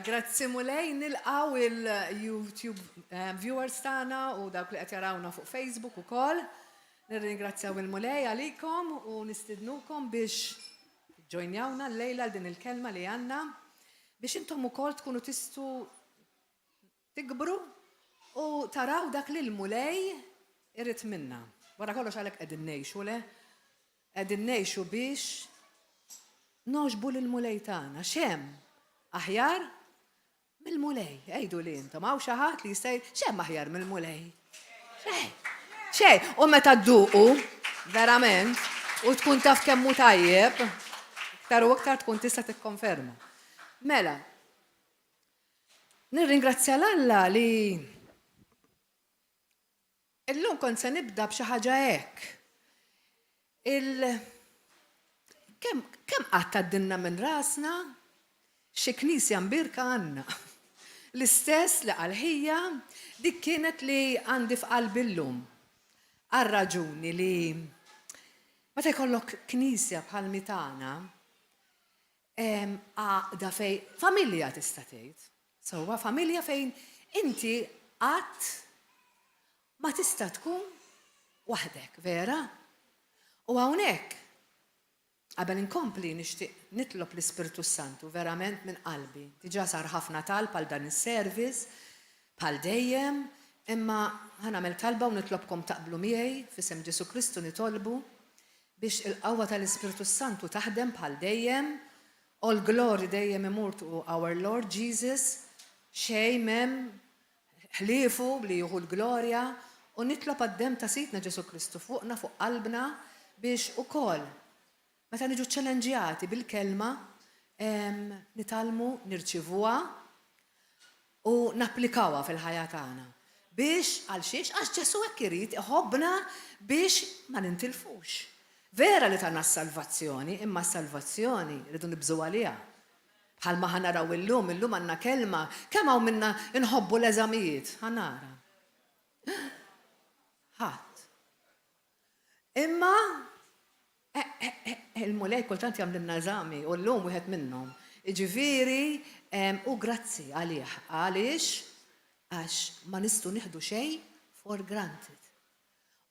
Grazzi mulej nilqaw il-YouTube viewers tagħna u dawk li qed jarawna fuq Facebook ukoll. Nirringrazzjaw il-mulej għalikom u nistidnukom biex ġojnjawna l-lejla din il-kelma li għandna biex intom ukoll tkunu tistgħu tikbru u taraw dak li l-mulej irid minna. Wara kollox għalhekk qegħdin ngħixu le? Qegħdin ngħixu biex noġbu lill-mulej tagħna x'hemm aħjar mill-mulej. Ejdu li intom hawn xi ħadd li jista' x'hemm aħjar mill-mulej. Xejn, u meta dduqu verament u tkun taf kemm hu tajjeb, iktar u iktar tkun tista' tikkonferma. Mela, nirringrazzja l-Alla li illum kont se nibda b'xi ħaġa hekk. Kemm qatt għaddinna minn rasna xi knisja mbirka għandna. L-istess li għal-ħija dik kienet li għandi f'qalbi llum. Għal-raġuni li meta jkollok knisja bħal mitana għaqda fej familja tista' tgħid. Sewwa familja fejn inti qatt ma tista' tkun waħdek, vera? U hawnhekk qabel inkompli nixtieq nitlob l-Ispirtu Santu verament minn qalbi. Diġà sar ħafna talb għal dan is-service bħal dejjem, imma ħanagħmel talba u nitlobkom taqblu miegħi f'isem Ġesu Kristu nitolbu biex il-qawwa tal-Ispirtu Santu taħdem bħal dejjem. All glory dejjem imur to our Lord Jesus. Xejn m'hemm ħliefu li jieħu l-glorja u nitlob għad-demm ta' Sidna Ġesu Kristu fuqna fuq qalbna biex ukoll meta niġu ċċelenġjati bil-kelma nitalmu nirċivuha u napplikawha fil-ħajja tagħna. Biex għal xiex għax Ġesu hekk irid iħobbna biex ma nintilfux. Vera li tagħna s-salvazzjoni, imma s-salvazzjoni rridu nibżgħu għaliha. Bħalma ħanaraw illum għandna kelma kemm hawn minna inħobbu l-eżamijiet, ħanara. Ħadd. Imma il-mulej kultant jagħmlilna eżami u llum wieħed minnhom. Jiġifieri u grazzi għalih għaliex għax ma nistgħu nieħdu xejn for granted.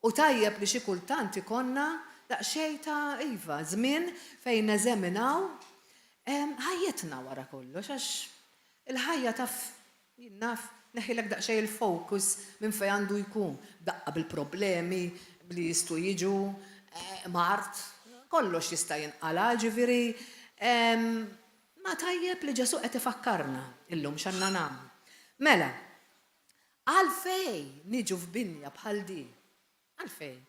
U tajjeb li xi kultant ikonna daqsxejn ta' iva żmien fejn neżaminaw ħajjitna wara kollox għax il-ħajja taf jinnaf neħilek daqsxejn il-fokus minn fejn għandu jkun daqqa bil-problemi li jistgħu jiġu mart, kollox jista' jinqala, ġifieri ma tajjeb li Ġesu qed ifakkarna illum x'għandna nagħmlu. Mela, għalfejn niġu f'binja bħal di? Għalfejn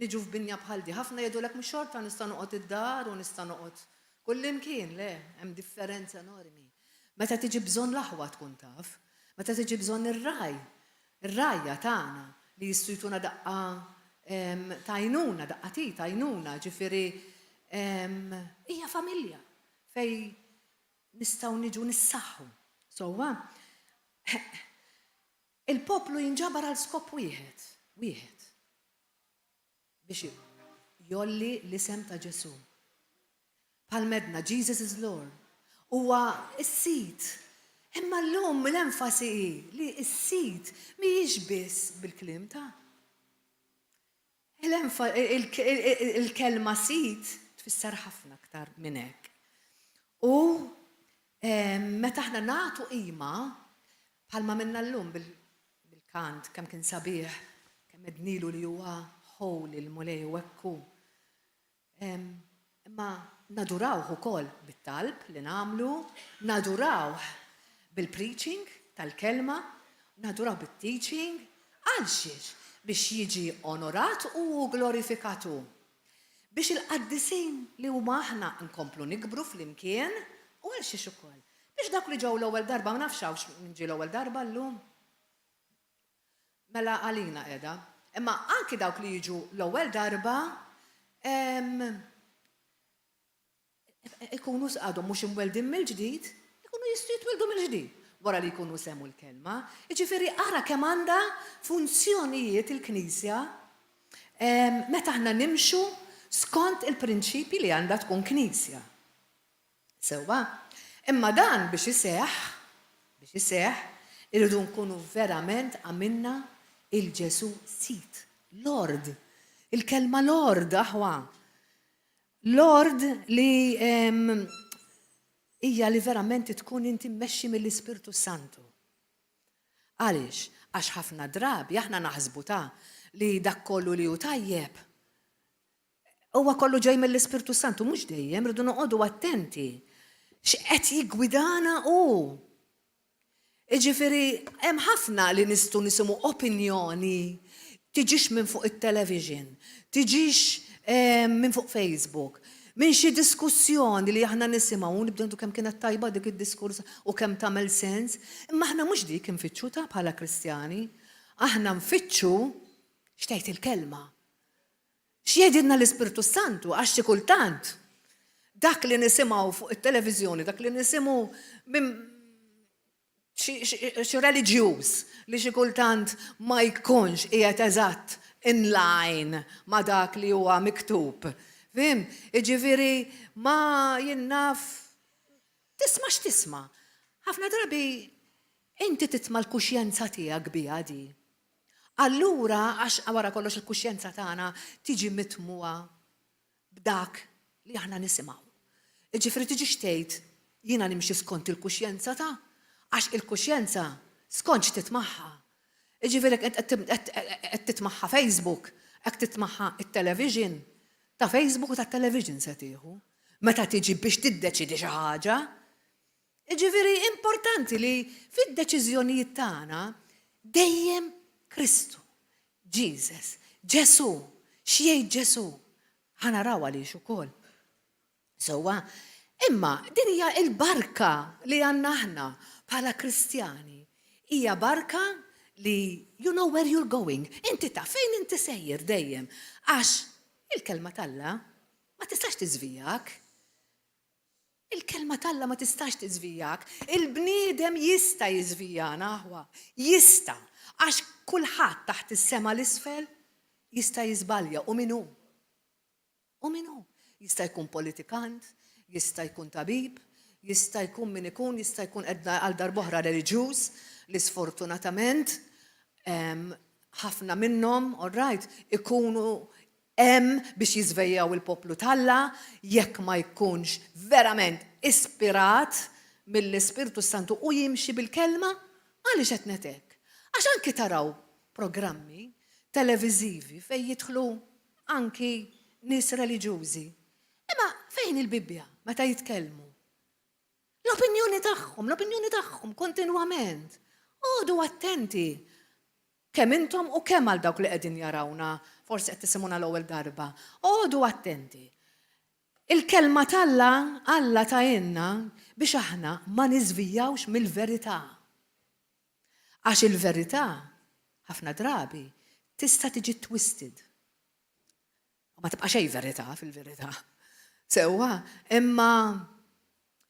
niġu f'binja bħal di? Ħafna jgħidulek mhux xorta nista' noqgħod id-dar u nista' noqgħod kullimkien, le, hemm differenza enormi. Meta tiġi bżonn l-aħwa tkun taf, meta tiġi bżonn ir-rajja tagħna li jistgħu jtuna daqqa tajnuna, daqqati tajnuna, ġifieri hija familja fej nistgħu niġu nissaħħu. Sewwa il-poplu jinġabar għal skop wieħed biex jolli l-isem ta' Ġesu. Bħal medna Jesus is Lord. Huwa s-sit. Imma llum l-enfasi li s-sit mhijiex biss bil-kliem ta' il-kelma sit tfisser ħafna aktar minn hekk. U meta aħna nagħtu qima bħalma minna llum bil-kant kemm kien sabiħ, kemm ednilu li huwa holy l-mulej u hekk. Imma nadurawh ukoll bit-talb li nagħmlu, nadurawh bil-preaching tal-kelma, naduraw bit-teaching, għal xiex biex jiġi onorat u glorifikatu. Biex il-qaddisin li huma aħna nkomplu nikbru fl-imkien u għal xiex ukoll. Biex dak li ġew l-ewwel darba ma nafx hawnx niġi l-ewwel darba llum. Mela għalina qiegħda. Imma anki dawk li jiġu l-ewwel darba ikunu għadhom mhux imweldin mill-ġdid, ikunu jistgħu jitwildu mill-ġdid wara li jkunu semu l-kelma. Jiġifieri ara kemm għandha funzjonijiet il-Knisja meta aħna nimxu skont il-prinċipji li għandha tkun Knisja. Sewwa, imma dan biex iseħħ biex iseħħ, irridu nkunu verament għamilna il-Ġesu sit. Lord. Il-kelma Lord, aħwa. Lord li hija li verament tkun inti mmexxi mill-Ispirtu Santu. Għaliex? Għax ħafna drabi aħna naħsbu li dak kollu li hu tajjeb. Huwa kollu ġej mill-Ispirtu Santu, mhux dejjem, rridu noqogħdu attenti. X'qed jiggwidana hu. Jiġifieri hemm ħafna li nistgħu nisimgħu opinjoni tiġix minn fuq it-television, tiġix minn fuq Facebook, minn xi diskussjoni li aħna nisimgħu nibdew kemm kienet tajba dik id-diskurs u kemm tagħmel sens, imma aħna mhux dik infittxu ta' bħala Kristjani, aħna nfittxu x'tgħid il-kelma. X'jgħidilna l-Ispirtu Santu għax xi kultant dak li nisimgħu fuq it-televiżjoni, dak li nisimgħu minn xi reliġjuż li xi kultant ma jkunx qiegħed eżatt in line ma dak li huwa miktub. Fim, jiġifieri ma jinnaf tisma' x'tisma'. Ħafna drabi inti titma' l-kuxjenza tiegħek biha di. Allura għax wara kollox il-kuxjenza tagħna tiġi mitmuha b'dak li aħna nisimgħu. Jiġifieri tiġi xtejt jiena nimxi skont il-kuxjenza ta' għax il-kuxjenza skont x'titmaħħa. Jiġifieri qed titmaħħa Facebook, qed titmaħħa it-television. Ta' Facebook u ta' television se tieħu. Meta tiġi biex tiddeċidi xi ħaġa. Jiġifieri importanti li fid-deċiżjonijiet tagħna dejjem Kristu, Jesus, Ġesu, x'jgħid Ġesu. Ħanaraw għaliex ukoll. Sewwa, imma din hija l-barka li għandna aħna bħala Kristjani. Hija barka li you know where you're going. Inti ta' fejn inti sejjer dejjem. Għax il-kelma talla ma tistax tiżvijak. Il-kelma talla ma tistax tiżvijak. Il-bniedem jista' jiżvijana aħwa. Jista' għax kulħadd taħt is-sema l-isfel jista' jiżbalja u minnu. U minnu. Jista' jkun politikant, jista' jkun tabib, jista' jkun min ikun, jista' jkun qedna għal darb'oħra reliġjuż li sfortunatament ħafna minnhom, all right, ikunu hemm biex jiżvejjaw il-poplu talla jekk ma jkunx verament ispirat mill-Ispirtu Santu u jimxi bil-kelma għaliex qed netek. Għax anki taraw programmi televiżivi fejn jidħlu anki nies reliġjużi. Imma fejn il-Bibbja meta jitkellmu? L-opinjoni tagħhom kontinwament. Għodu attenti. Kemm intom u kemm għal dawk li qegħdin jarawna, forsi qed tisimuna l-ewwel darba. Għodu attenti. Il-kelma Alla tajinna biex aħna ma niżvijawx mill-verità. Għax il-verità ħafna drabi tista' tiġi twisted. Ma tibqa' xejn verità fil-verità. Sewwa, imma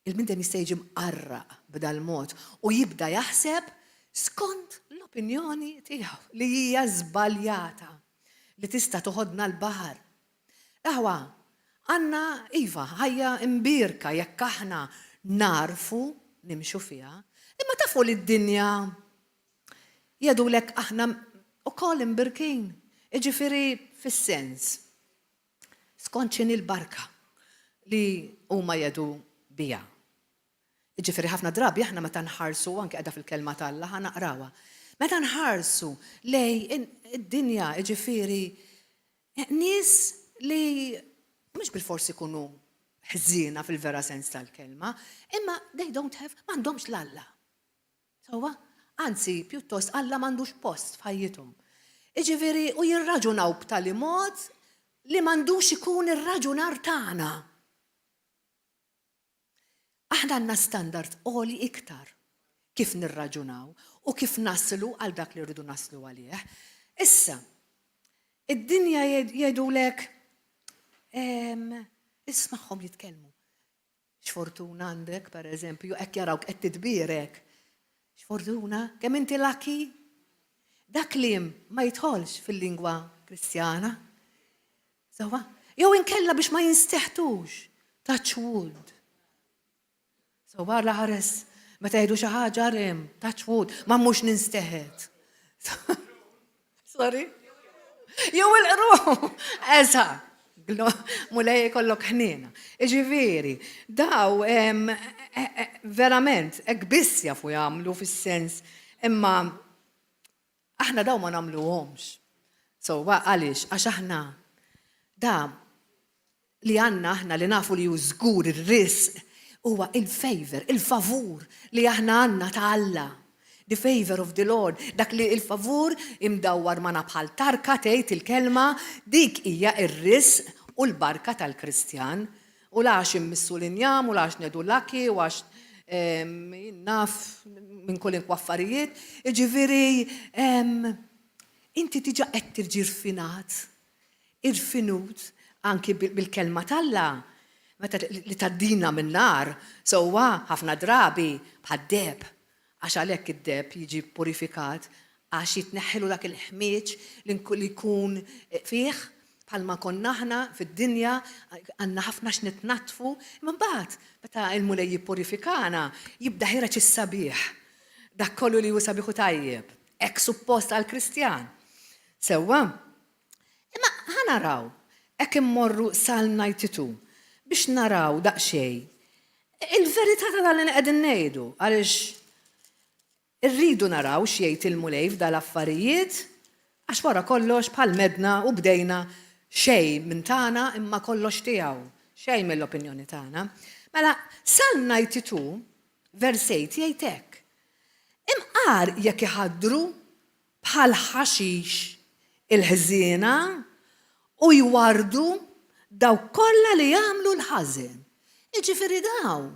il-bniedem jista' jiġi mqarraq b'dal mod u jibda jaħseb skont l-opinjoni tiegħu li hija żbaljata li tista' toħodna l-baħar. Aħwa, għandna iva ħajja imbirka jekk aħna narfu nimxu fiha, imma tafu li d-dinja jgħidulek aħna ukoll imbirkin, jiġifieri fis-sens. Skont x'inhi l-barka li huma jgħidu biha. Jiġifieri ħafna drabi aħna meta nħarsu anke qiegħda fil-kelma talla ħa naqrawha. Meta nħarsu lej id-dinja jiġifieri nies li mhux bil-forsi jkunu ħżiena fil-vera sens tal-kelma, imma they don't have m'għandhomx l-Alla. Sewwa, anzi pjuttost Alla m'għandux post f'ħajjithom. Jiġifieri u jirraġunaw b'tali mod li m'għandux ikun ir-raġunar tagħna. Aħna għandna standard għoli iktar kif nirraġunaw u kif naslu għal dak li rridu naslu għalih. Issa, id-dinja jgħidulek ismagħhom jitkellmu. X'fortuna għandek, pereżempju, hekk jarawk qed titbierek. X'fortuna, kemm inti laki? Dak kliem ma jidħolx fil-lingwa Kristjana. Sewwa, jew inkella biex ma jinsteħtux. Touch wood. So barra ħares Meta jgħidu xi ħaġa rem, touch wood, ma mhux ninsteħed. Sorry. Jew il-qru. Eża. Mulej kollok ħnina. Iġifieri, daw verament hekk biss jafu jagħmlu fis-sens imma aħna daw ma nagħmluhomx. So għaliex għax aħna da li għandna aħna li nafu li hu żgur ir-risq huwa il-favor, il-favur li aħna għandna ta' Alla. The favor of the Lord. Dak li il-favur imdawwar ma bħal tarka tgħid il-kelma dik hija ir-risq u l-barka tal-Kristjan. U lax immissu l-injam, u lax nedu laki, u għax naf minn kull affarijiet. Ġifieri inti tiġa qed tirġi irfinut anki bil-kelma talla. Meta li taddina minn nar, sewwa ħafna drabi bħad-deb, għax għalhekk id-deb jiġi purifikat għax jitneħħelu dak il-ħmieġ li jkun fih bħalma konna aħna fid-dinja għandna ħafna x'nitnatfu, imma mbagħad meta l-mulej jippurifikana jibda ħireġ is-sabiħ. Dak kollu li hu sabiħu tajjeb, hekk suppost għall-Kristjan. Sewwa, imma ħanaraw hekk immorru Psalm 92 biex naraw daqsxejn. Il-verità ta' dan li qegħdin ngħidu għaliex irridu naraw x'jgħid il-mulej f'dal affarijiet għax wara kollox bħal medna u bdejna xejn minn tagħna imma kollox tiegħu, xejn mill-opinjoni tagħna. Mela Psalm 92 versejt jgħid hekk. Imqar jekk iħaddru bħal ħaxix il-ħżiena u jwardu daw kollha li jagħmlu l-ħażin. Jiġifieri daw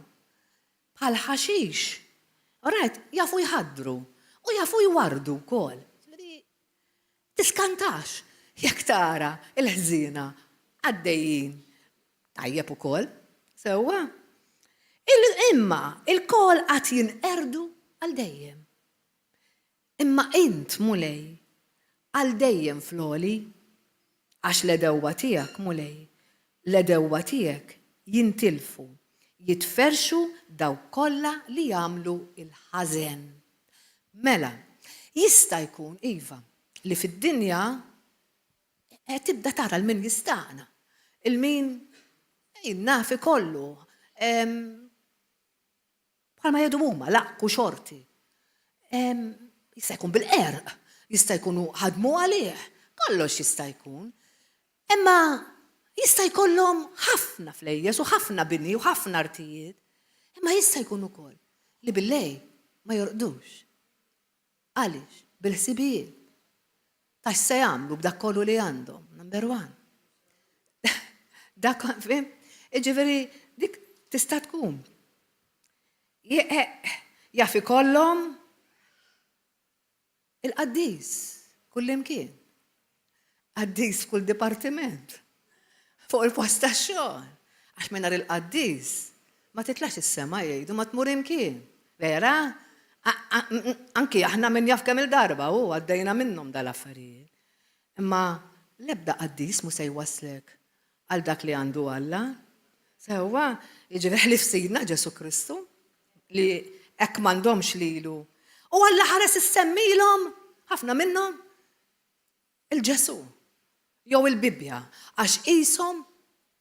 bħal ħaxix. Orajt, jafu jħaddru u jafu jwardu wkoll. Tiskantax jekk tara il-ħżiena għaddejjin tajjeb ukoll. Sewwa. Imma il-kol qatt jinqerdu għal dejjem. Imma int mulej għal dejjem floli għax l-edewwa tiegħek mulej. L-edewwa tiegħek jintilfu, jitferxu daw kollha li jagħmlu il-ħażen. Mela, jista' jkun iva li fid-dinja tibda tara l-min jistaqna. Il-min nafi kollu. Bħalma jgħidu huma laqqu xorti. Jista' jkun bil-qerq, jista' jkunu ħadmu għalih, kollox jista' jkun. Imma jista' jkollhom ħafna flejjes u ħafna bini u ħafna artijiet. Imma jista' jkun ukoll li billej ma jorqdux. Għaliex? Bil-ħsibijiet. Tax se jagħmlu b'dak kollu li għandhom, number one. Dak fim? Ġifieri dik tista' tkun. Jaf ikollhom il-qaddis kullimkien. Qaddis f'kull dipartiment. Fuq il-post tax-xogħol. Għax mingħajr il-qaddis ma titlax is-sema jgħidu ma tmur imkien. Vera? Anki aħna minn jaf kemm il-darba u għaddejna minnhom dal-affarijiet. Imma l-ebda qaddis mhu se jwasslek għal dak li għandu Alla. Sewwa, jiġifieri ħlif Sidna Ġesu Kristu li hekk m'għandhomx lilu. U Alla ħares issemmilhom ħafna minnhom il-Ġesu. Jew il-Bibja, għax qishom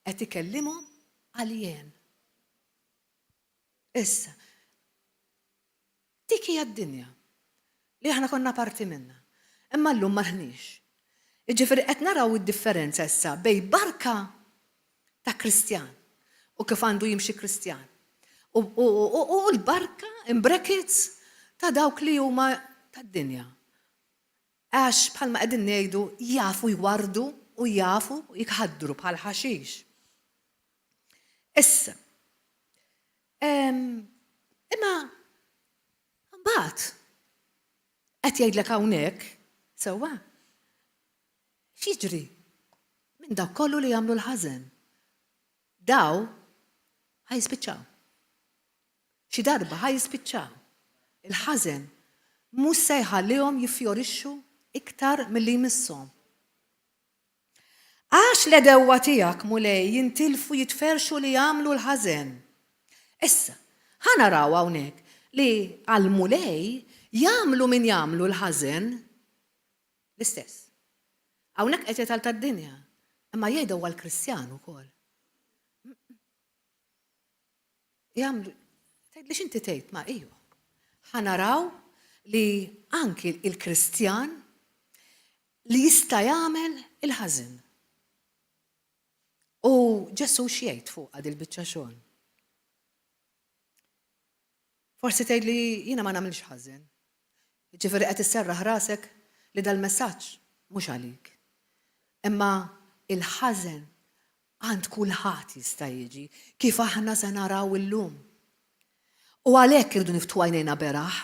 qed ikellimhom għalien. Issa, dik hija d-dinja li aħna konna parti minnha. Imma llum ma ħniex. Jiġifieri qed naraw id-differenza issa bejn barka ta' Kristjan u kif għandu jimxi Kristjan. U l-barka in brackets ta' dawk li huma tad-dinja. Għax bħalma qegħdin ngħidu jafu jwardu u jafu jikħaddru bħal ħaxix. Issa. Imma mbagħad qed jgħidlek hawnhekk sewwa. X'jiġri minn dawk kollu li jagħmlu l-ħażen. Daw ħajspiċċaw. Xi darba ħajspiċċaw. Il-ħażen mhux se jħallihom jiffjorixxu iktar milli jmisshom. Għax l-edewwa tiegħek mulej jintilfu jitferxu li jagħmlu l-ħażen. Issa, ħanaraw hawnhekk li għal-mulej jagħmlu min jagħmlu l-ħażen l-istess. Hawnhekk qed jgħid tad-dinja, imma jgħidu għall-Kristjan ukoll. Jagħmlu tgħidlix inti tgħid ma' ejju. Ħanaraw li anki il-Kristjan li jista' jagħmel il-ħażin. U Ġesu x'jgħid fuq għad il-biċċa xogħol. Forsi tgħidli jiena ma nagħmilx ħażin. Ġifieri qed isserraħ rasek li dal-messaġġ mhux għalik. Imma il-ħażen għand kulħadd jista' jiġi kif aħna se naraw illum. U għalhekk irdu niftu għajnejna beraħ,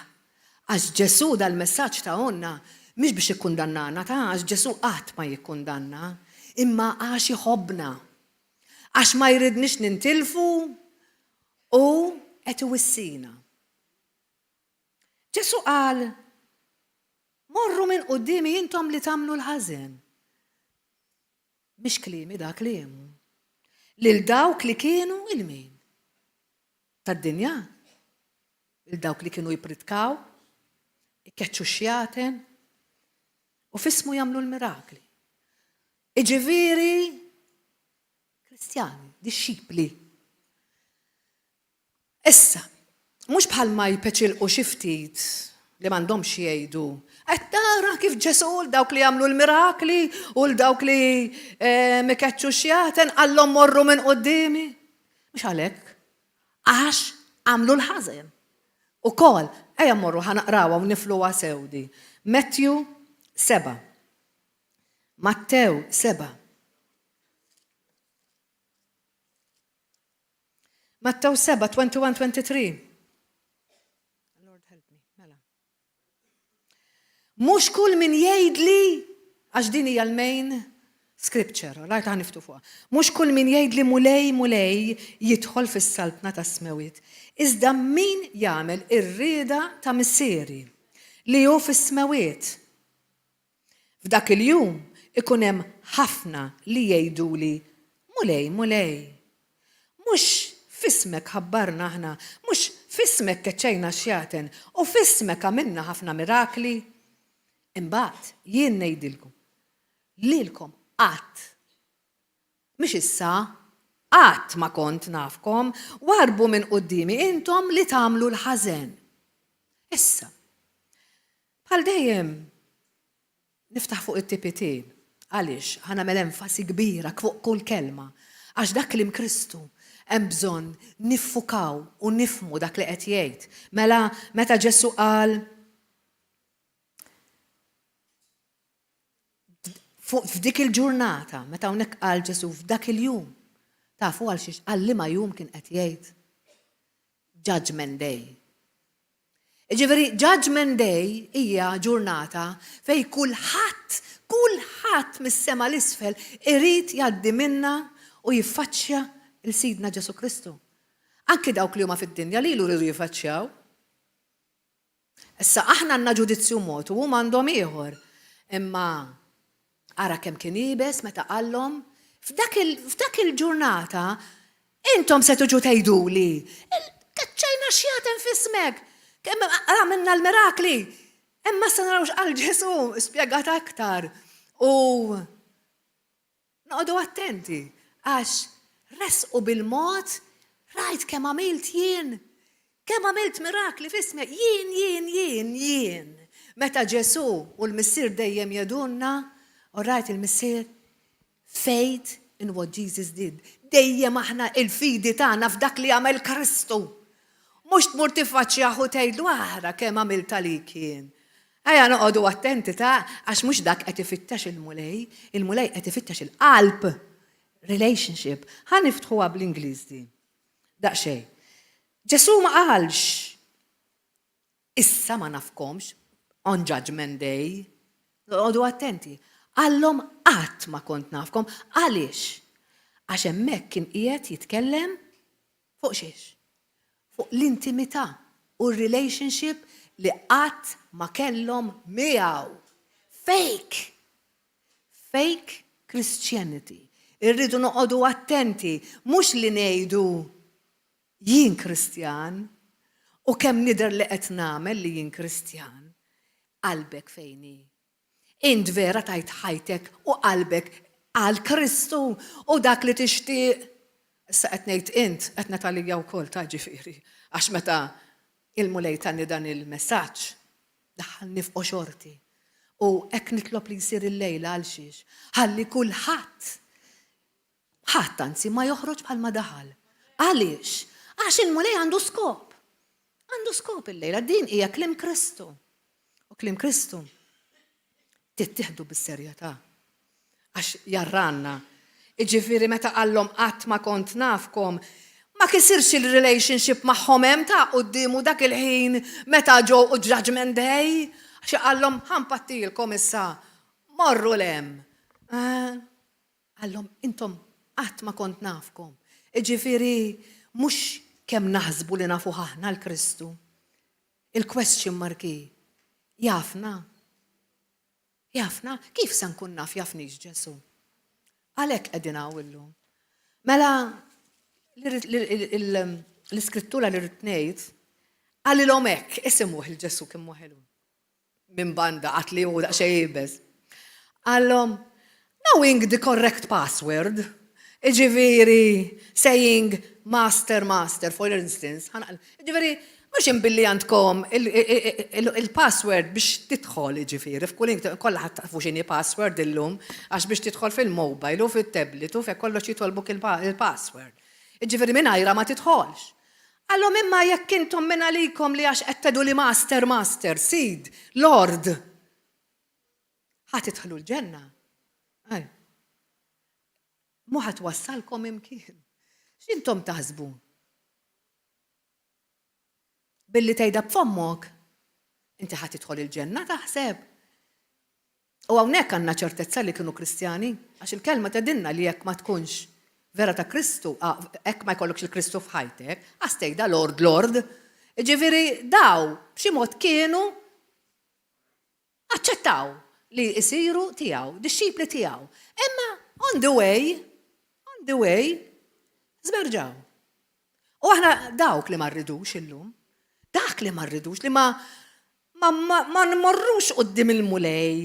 għax Ġesu dal-messaġġ ta' onna mhix biex ikkundannana għax Ġesu qatt ma jikkundanna, imma għax iħobbna. Għax ma jridniex nintilfu u qed iwissina. Ġesu qal, morru minn qudiemi intom li tagħmlu l-ħażen. Mhix kliemi da kliemu. Lil dawk li kienu il-min. Tad-dinja. Il dawk li kienu jipritkaw, ikkeċċu xjaten u fismu jagħmlu l-mirakli. Iġifieri Kristjani, disċipli. Issa, mhux bħalma jpeċilqu xi ftit li m'għandhomx jgħidu. Qed tara kif Ġesu dawk li jagħmlu l-mirakli u l-dawk li mikeċċu xjaten għallhom morru minn qudiemi. Mhux għalhekk, għax għamlu l-ħażen. Ukoll, ejja mmorru ħanaqrawha u nifluha sewdi. Mattew 7. Mattew 7. Mattew 7, 21-23. Lord help me, mela. Mhux kull min jgħidli, għax din hija l-main scripture, rajt ħaniftu fuqha. Mhux kull min jgħidli mulej jidħol fis-saltna ta' smewiet. Iżda min jagħmel ir-rieda ta' missieri li hu fis-smewiet. F'dak il-jum ikun hemm ħafna li jgħiduli mulej. Mhux fismek ħabbarna aħna, mhux fismek keċċejna xjaten u fismek għamilna ħafna mirakli. Imbagħad jien ngħidilkom lilkom qatt. Mhix issa, qatt ma kont nafkom, warbu minn qudiemi intom li tagħmlu l-ħażen. Issa. Bħal dejjem niftaħ fuq it-TPT. Għaliex ħanamel enfasi kbira fuq kull kelma. Għax dak li mkristu hemm bżonn niffukaw u nifmu dak li qed jgħid. Mela meta Ġesu qal f'dik il-ġurnata, meta hawnhekk qal Ġesu f'dak il-jum, tafu għal xiex qal liema jum kien qed jgħid Judgment Day. Ġifieri Judgment Day hija ġurnata fejn kulħadd mis-sema l-isfel irid jgħaddi minna u jiffaċċja il-Sidna Ġesu Kristu. Anki dawk li huma fid-dinja lilu rridu jiffaċċjaw. Issa aħna għandna ġudizzju mod u huma għandhom ieħor. Imma ara kemm kien ibes meta qallhom f'dak il-ġurnata intom se tiġu tgħiduli keċċejna xjaten f'ismek, kemm għamilna l-mirakli. Imma se narawx qal Ġesu spjegat aktar. U noqogħdu attenti għax resqu bil-mod rajt kemm għamilt jien. Kemm għamilt mirakli f'ismek jien. Meta Ġesu u l-missier dejjem jedunna, u rajt il-missier faith in what Jesus did. Dejjem aħna il-fidi tagħna f'dak li għamel Kristu. Mhux tmur tiffaċċjaħ u tgħidlu ara kemm għamilt għalik jien. Ejja noqogħdu attenti għax mhux dak qed ifittex il-mulej qed ifittex il-qalb. Relationship. Ħaniftħuha bl-Ingliż di. Daqsxejn. Ġesu ma qalx issa ma nafkomx on Judgment Day. Noqogħdu attenti. Għallhom qatt ma kont nafkom. Għaliex? Għax hemmhekk kien qiegħed jitkellem fuq xiex? Fuq l-intimità u r-relationship li qatt ma kellhom miegħu. Fake Christianity. Irridu noqogħdu attenti, mhux li ngħidu jien Kristjan u kemm nidher li qed nagħmel li jien Kristjan, qalbek fejni. Int vera tajt ħajtek u qalbek għal Kristu u dak li tixtieq. Issa qed ngħid int qed Natalija wkoll ta' ġifieri għax meta il-mulej tani dan il-messaġġ daħħalni f'qoxorti. U hekk nitlob li jsir il-lejla għal xiex. Ħalli kulħadd anzi ma joħroġ bħalma daħal. Għaliex? Għax il-mulej għandu skop. Għandu skop il-lejla. Din hija kliem Kristu. U kliem Kristu tittieħdu bis-serjetà. Għax jarranna. Iġifieri meta qallhom qatt ma kont nafkom, ma kisirx il-relationship magħhom hemm ta' quddiem dak il-ħin meta ġew u Judgment Day. Għax qallhom ħampattilkom issa morru lem. Qallhom intom qatt ma kont nafkom. Iġifieri mhux kemm naħsbu li nafu aħna l-Kristu. Il-question marki jafna. Jafna, kif se nkun naf jafnix Ġesu? Għalhekk qegħdin hawn illum. Mela l-iskrittura li rrid ngħid għalilhom hekk isimgħu il-Ġesu kemm ħelu. Min banda għatli u daqsxejn jibes. Għallhom, knowing the correct password, ġifieri saying master, for instance, ġifieri mhux imbilli għandkom il-password biex tidħol ġifieri, f'kull kollha tafu x'inhi password illum għax biex tidħol fil-mobile u fit-tablet u f'hekk kollox jitolbuk il-password. Ġifieri mingħajrha ma tidħolx. Għallhom imma jekk intom minn għalikom li għax qed tgħidu li master, Sid, Lord, ħadd tidħlu l-ġenna. Mu ħadd wassalkom imkien. X'intom taħsbu? Billi tgħidha b'fommok, inti ħadd tidħol il-ġenna taħseb. U hawnhekk għandna ċertezza li kienu Kristjani, għax il-kelma tgħidilna li jekk ma tkunx vera ta' Kristu, hekk ma jkollokx il-Kristu f'ħajtek, għastejda Lord. Ġifieri daw b'xi mod kienu aċċettaw li jsiru tiegħu, disċipli tiegħu. Imma on the way, żberġaw. U aħna dawk li ma rridux illum, dak li ma rridux li ma nmorrux quddiem il-mulej.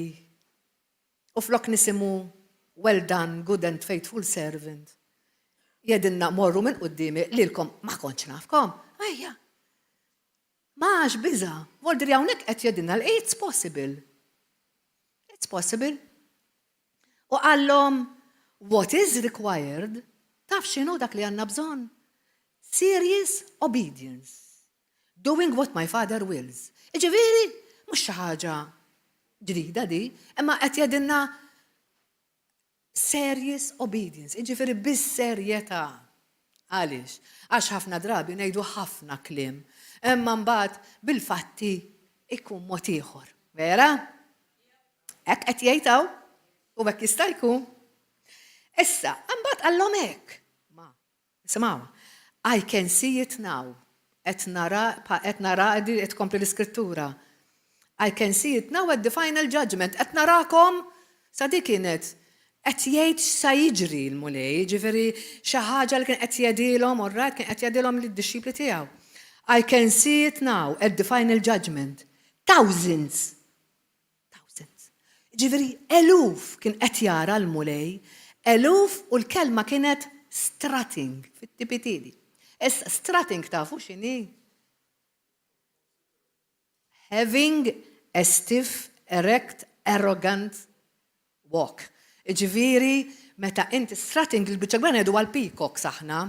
U flok nisimgħu well done, good and faithful servant. Jedinna morru minn qudiemi lilkom ma kontx nafkom. Ejja. Max biża. Voldri hawnhekk qed jedinna it's possible. It's possible. U qallhom what is required, taf x'inhu dak li għandna bżonn? Serious obedience. Doing what my father wills. Ġifieri mhux xi ħaġa ġdida di, imma qed jedinna serious obedience, ġifieri bis-serjetà. Għaliex? Għax ħafna drabi ngħidu ħafna kliem, imma mbagħad bil-fatti ikun mod ieħor. Vera? Hekk qed jgħidhaw u hekk jista' jkun. Issa, mbagħad qallhom hekk. Ma, isimgħu. I can see it now. Qed nara qed tkompli l-iskrittura. I can see it now at the final judgment. Qed narakom sa dik kienet qed jgħid sa jiġri l-mulej, ġifieri xi ħaġa li kien qed jgħidilhom orrajt kien qed jgħidilhom lid-disċipli tiegħu. I can see it now at the final judgment. Thousands. Ġifieri eluf kien qed jara l-mulej, eluf u l-kelma kienet strutting fit-tipitidi. Issa strutting tafu x'inhi? Having a stiff, erect, arrogant walk. Ġifieri, meta inti strutting il-biċċa gbena jgħidu għal-peacock saħna,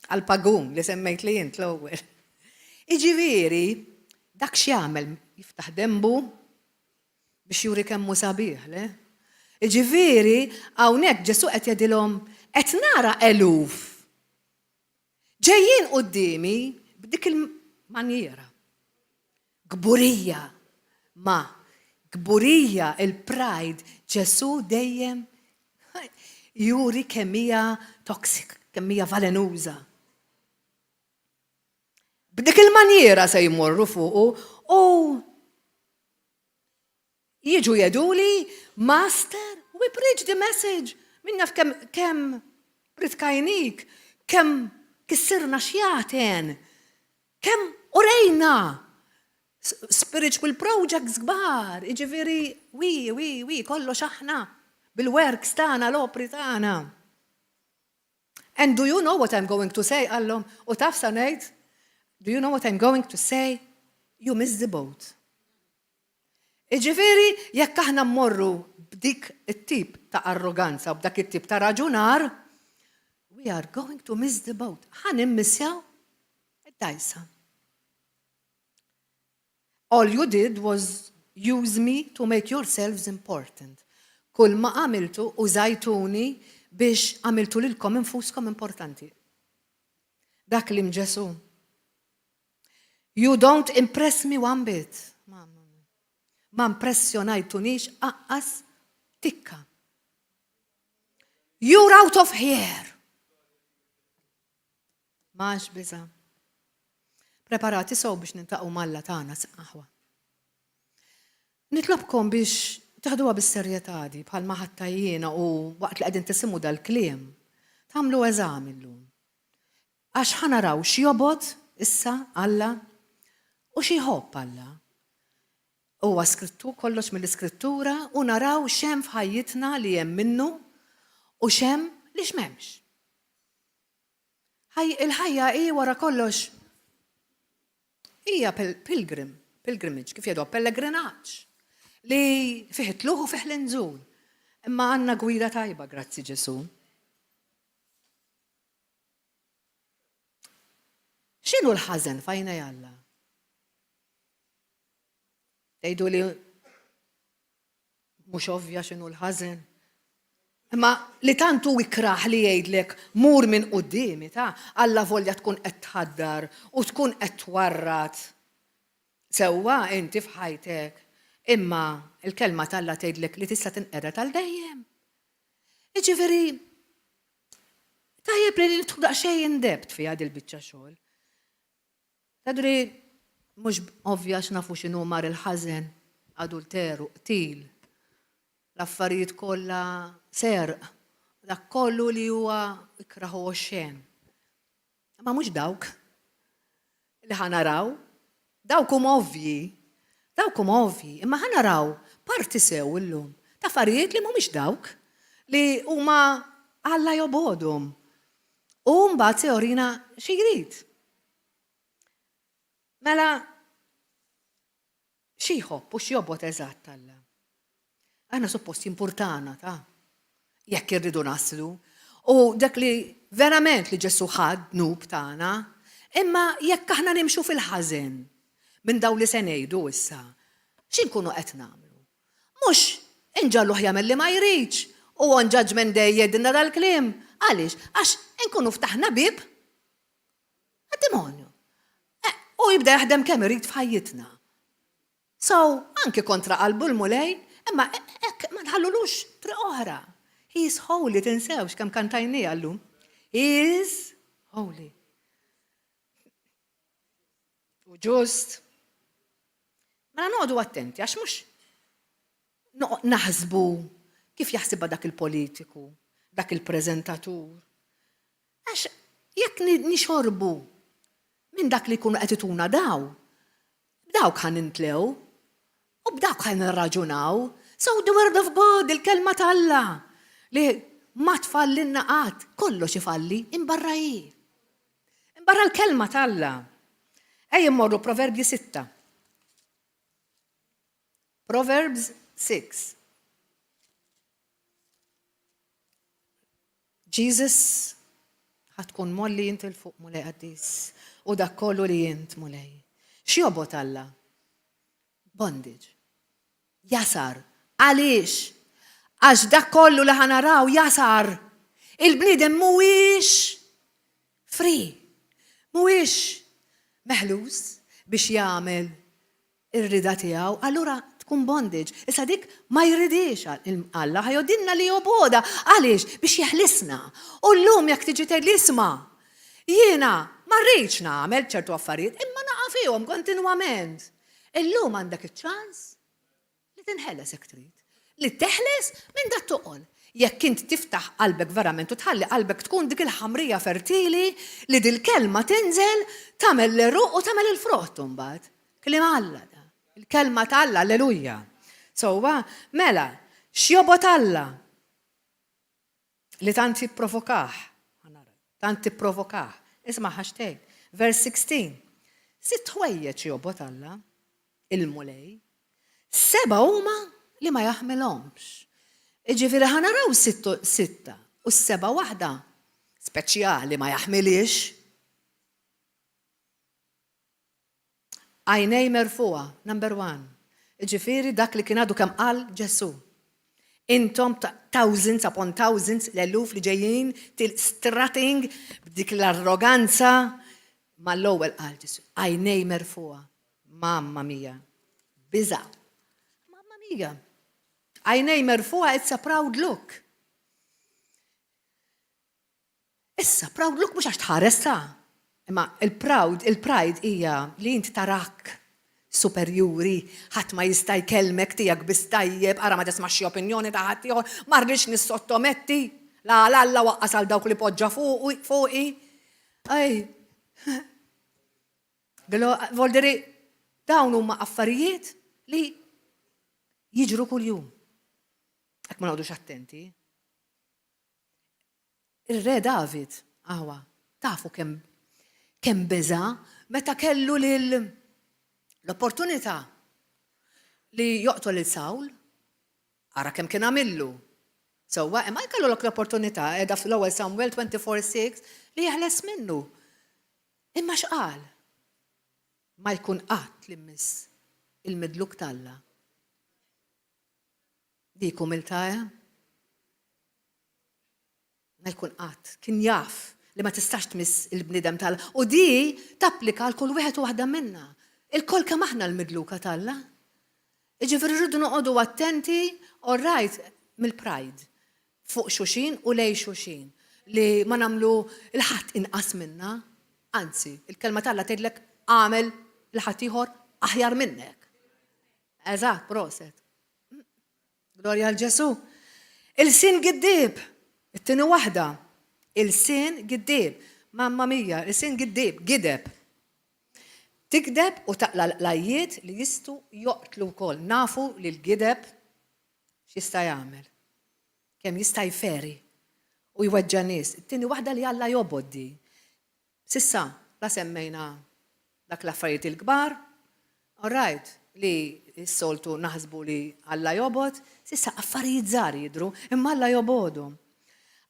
għal-pagun li semmejt li jint l-ewwel. Ġifieri, dak x'jagħmel jiftaħ dembu biex juri kemm hu sabiħ, le? Ġifieri, hawnhekk Ġesu qed jgħidilhom qed nara eluf. Ġejjin qudiemi b'dik il-manjera. Gburija, gburija, il-pride, Ġesu dejjem juri kemm hija toxic, kemm hija valenuża. B'dik il-maniera se jmorru fuqu u jiġu jeduli, Master, we preach the message. Min naf kemm ritkajnik, kemm kissirna xjaten, kemm U rejna spiritual projects kbar, wi, kollox aħna bil-works tagħna, l-opri tagħna. And do you know what I'm going to say? Għallhom, u taf sa ngħid, do you know what I'm going to say? You missed the boat. Ġifieri, jekk aħna mmorru b'dik it-tip ta' arroganza u b'dak it-tip ta' raġunar, we are going to miss the boat. Ħan immissjaw id-dajsa. All you did was use me to make yourselves important. Kull ma għamiltu użajtuni biex għamiltu lilkom infuskom importanti. Dak li mġesu. You don't impress me one bit. Ma impressjonajtunix aqqas tikka. You're out of here. Maħx biza. Preparati sow biex nintaqgħu malla tagħna saqaħwa. Nitlobkom biex taħduha bis-serjetà di bħalma ħatta jiena u waqt li qegħdin tisimgħu dal-kliem tagħmlu eżami llum. Għax ħanaraw x'jobod issa Alla u xi jħobb Alla. Huwa skrittu kollox mill-iskrittura u naraw x'hemm f'ħajjitna li hemm minnu u x'hemm li x'memx. Il-ħajja hi wara kollox hija pilgrimage, kif jgħidu pellegrinaġġ li fih tluħ u fih l-inżul. Imma għandna gwida tajba, grazzi Ġesu. X'inhu l-ħażen fajna Alla? Tgħidu li mhux ovvja x'inhu l-ħażen. Imma li tantu ikraħ li jgħidlek mur minn qudiemi ta' Alla volja tkun qed tħaddar u tkun qed twarrat. Sewwa inti f'ħajtek, imma il-kelma tal-Alla tgħidlek li tista' tinqera tal-dejjem. Jiġifieri tajjeb li nidħlu daqsxejn indebt fiha dil-biċċa xogħol. Tadri mhux ovvja x'nafu x'inhu mar il-ħażen, adulteru, qtil. L-affarijiet kollha serq, dak kollu li huwa ikraħu xejn. Ma mhux dawk li ħanaraw, dawk huma ovvji, imma ħanaraw parti sew illum ta' affarijiet li mhumiex dawk li huma Alla jobodhom. U mbagħad se jorina xi jrid. Mela xi jħobb u x'jobod eżatt Alla. Aħna suppost importana ta' jekk irridu naslu u dak li verament li Ġesu ħadd nub tagħna, imma jekk aħna nimxu fil-ħażen minn dawn li se ngħidu issa, x'inkunu qed nagħmlu? Mhux inġalluh jagħmel li ma jridx u on judgment day jedinna dal-kliem. Għaliex? Għax inkunu ftaħna bib għad-demonju. U jibda jaħdem kemm irid f'ħajjitna. So, anke kontra qalbu l-mulej, imma ma nħallulux triq oħra. He is holy, tinsewx kemm kantajni llum. He is holy. U ġust. Mela noqgħdu attenti għax mhux naħsbu kif jaħsibha dak il-politiku, dak il-preżentatur. Għax jekk nixorbu minn dak li jkunu qed ituna b'dawk ħan nintlew u b'dawk ħan nirraġunaw. So the word of God, il-kelma tal-Alla li ma tfallinna qatt, kollox ifalli imbarra hi. Imbarra l-kelma tal-Alla. Ejja mmorru Proverbji 6. Proverbs 6. Jesus ħatkun molli jint il-fuq mulej qaddis u dak kollu li jint mulej. X'jobod Alla? Bondage. Jasar. Għaliex? Għax dak kollu li ħanaraw jasar. Il-bniedem mhuwiex free. Mhuwiex meħlus biex jagħmel ir-rida tiegħu, allura tkun bondage. Issa dik ma jridix Alla ħajodinna li joboda għaliex biex jeħlisna. U llum jekk tiġi tgħidli isma' jiena ma rridx nagħmel ċertu affarijiet imma naqa' fihom kontinwament. Illum għandek iċ-ċans li tinħeles hekk trid. Li teħles minn dak toqgħod. Jekk inti tiftaħ qalbek verament u tħalli qalbek tkun dik il-ħamrija fertili li dil-kelma tinżel tagħmel l-eruq u tagħmel il-frott imbagħad. Kliem Alla da. Il-kelma ta' Alla, alleluja. Sewwa, mela, x'jobot Alla li tant jipprovokah. Tant tipprovokah. Isma' ħaxtejn. Vers 16. 6 ħwejjeġ jobot Alla il-mulej. 7 huma li ma jaħmilhomx. Ġifieri ħanaraw 6 u 7 waħda speċjali ma jaħmilix. Għajnej merfuqa, number 1. Ġifieri dak li kien għadu kemm qal Ġesu. Intom thousands upon thousands l-eluf li ġejjin strutting b'dik l-arroganza mal-ewwel qal Ġesu. Għajnej merfuqa. Mamma mia. Biża. Mamma mia. Għajnej merfuqa, it's a proud look. Issa, proud look mhux għax tħares ta'. Imma il-pride hija li inti tarak superjuri, ħadd ma jista' jkellmek tiegħek biss tajjeb, ara ma tisma' xi opinjoni ta' ħadd ieħor, ma rridx nissottometti, la Alla waqqas għal dawk li poġġa fuqi. Ej. Volderi, dawn huma affarijiet li jiġru kuljum. Għak ma naqdux attenti. Ir-re David, tafu kemm beża meta kellu l-opportunità li joqtol il-Sawl, ara kemm kien għamillu. Sewwa, imma jkellu l-opportunità qiegħda fl-ewwel Samuel 24:6 li jeħles minnu. Imma x'qal? Ma jkun qatt li miss il-midluk talla. Dikum il-taja? Ma jkun qatt, kien jaf li ma tistax tmiss il-bnidem tal. U di tapplika l-kull wieħed u waħda minna. Il-kol kemm aħna l-midluka talla. Ġifieri rridu noqogħdu attenti, all right, mill-pride. Fuq xuxin u lej xuxin. Li ma nagħmlu il-ħadd inqas minna. Anzi, il-kelma talla tgħidlek għamel il-ħadd ieħor aħjar minnek. Eżatt, proset. Glorja għal Ġesu. Il-sin giddib. It-tieni waħda. Il-sin giddib. Mamma mia, il-sin giddib, gideb. Tikdeb u taqla l-ajjiet li jistu joqtlu wkoll. Nafu li l-gideb x'jista' jagħmel. Kemm jista' jferi u jweġġa' nies. It-tieni waħda li Alla jobod di. Sissa, la semmejna dak l-affarijiet il-kbar. All right, li s-soltu naħsbu li Alla jobod, sissa affarijiet żgħar jidhru, imma Alla jobodu.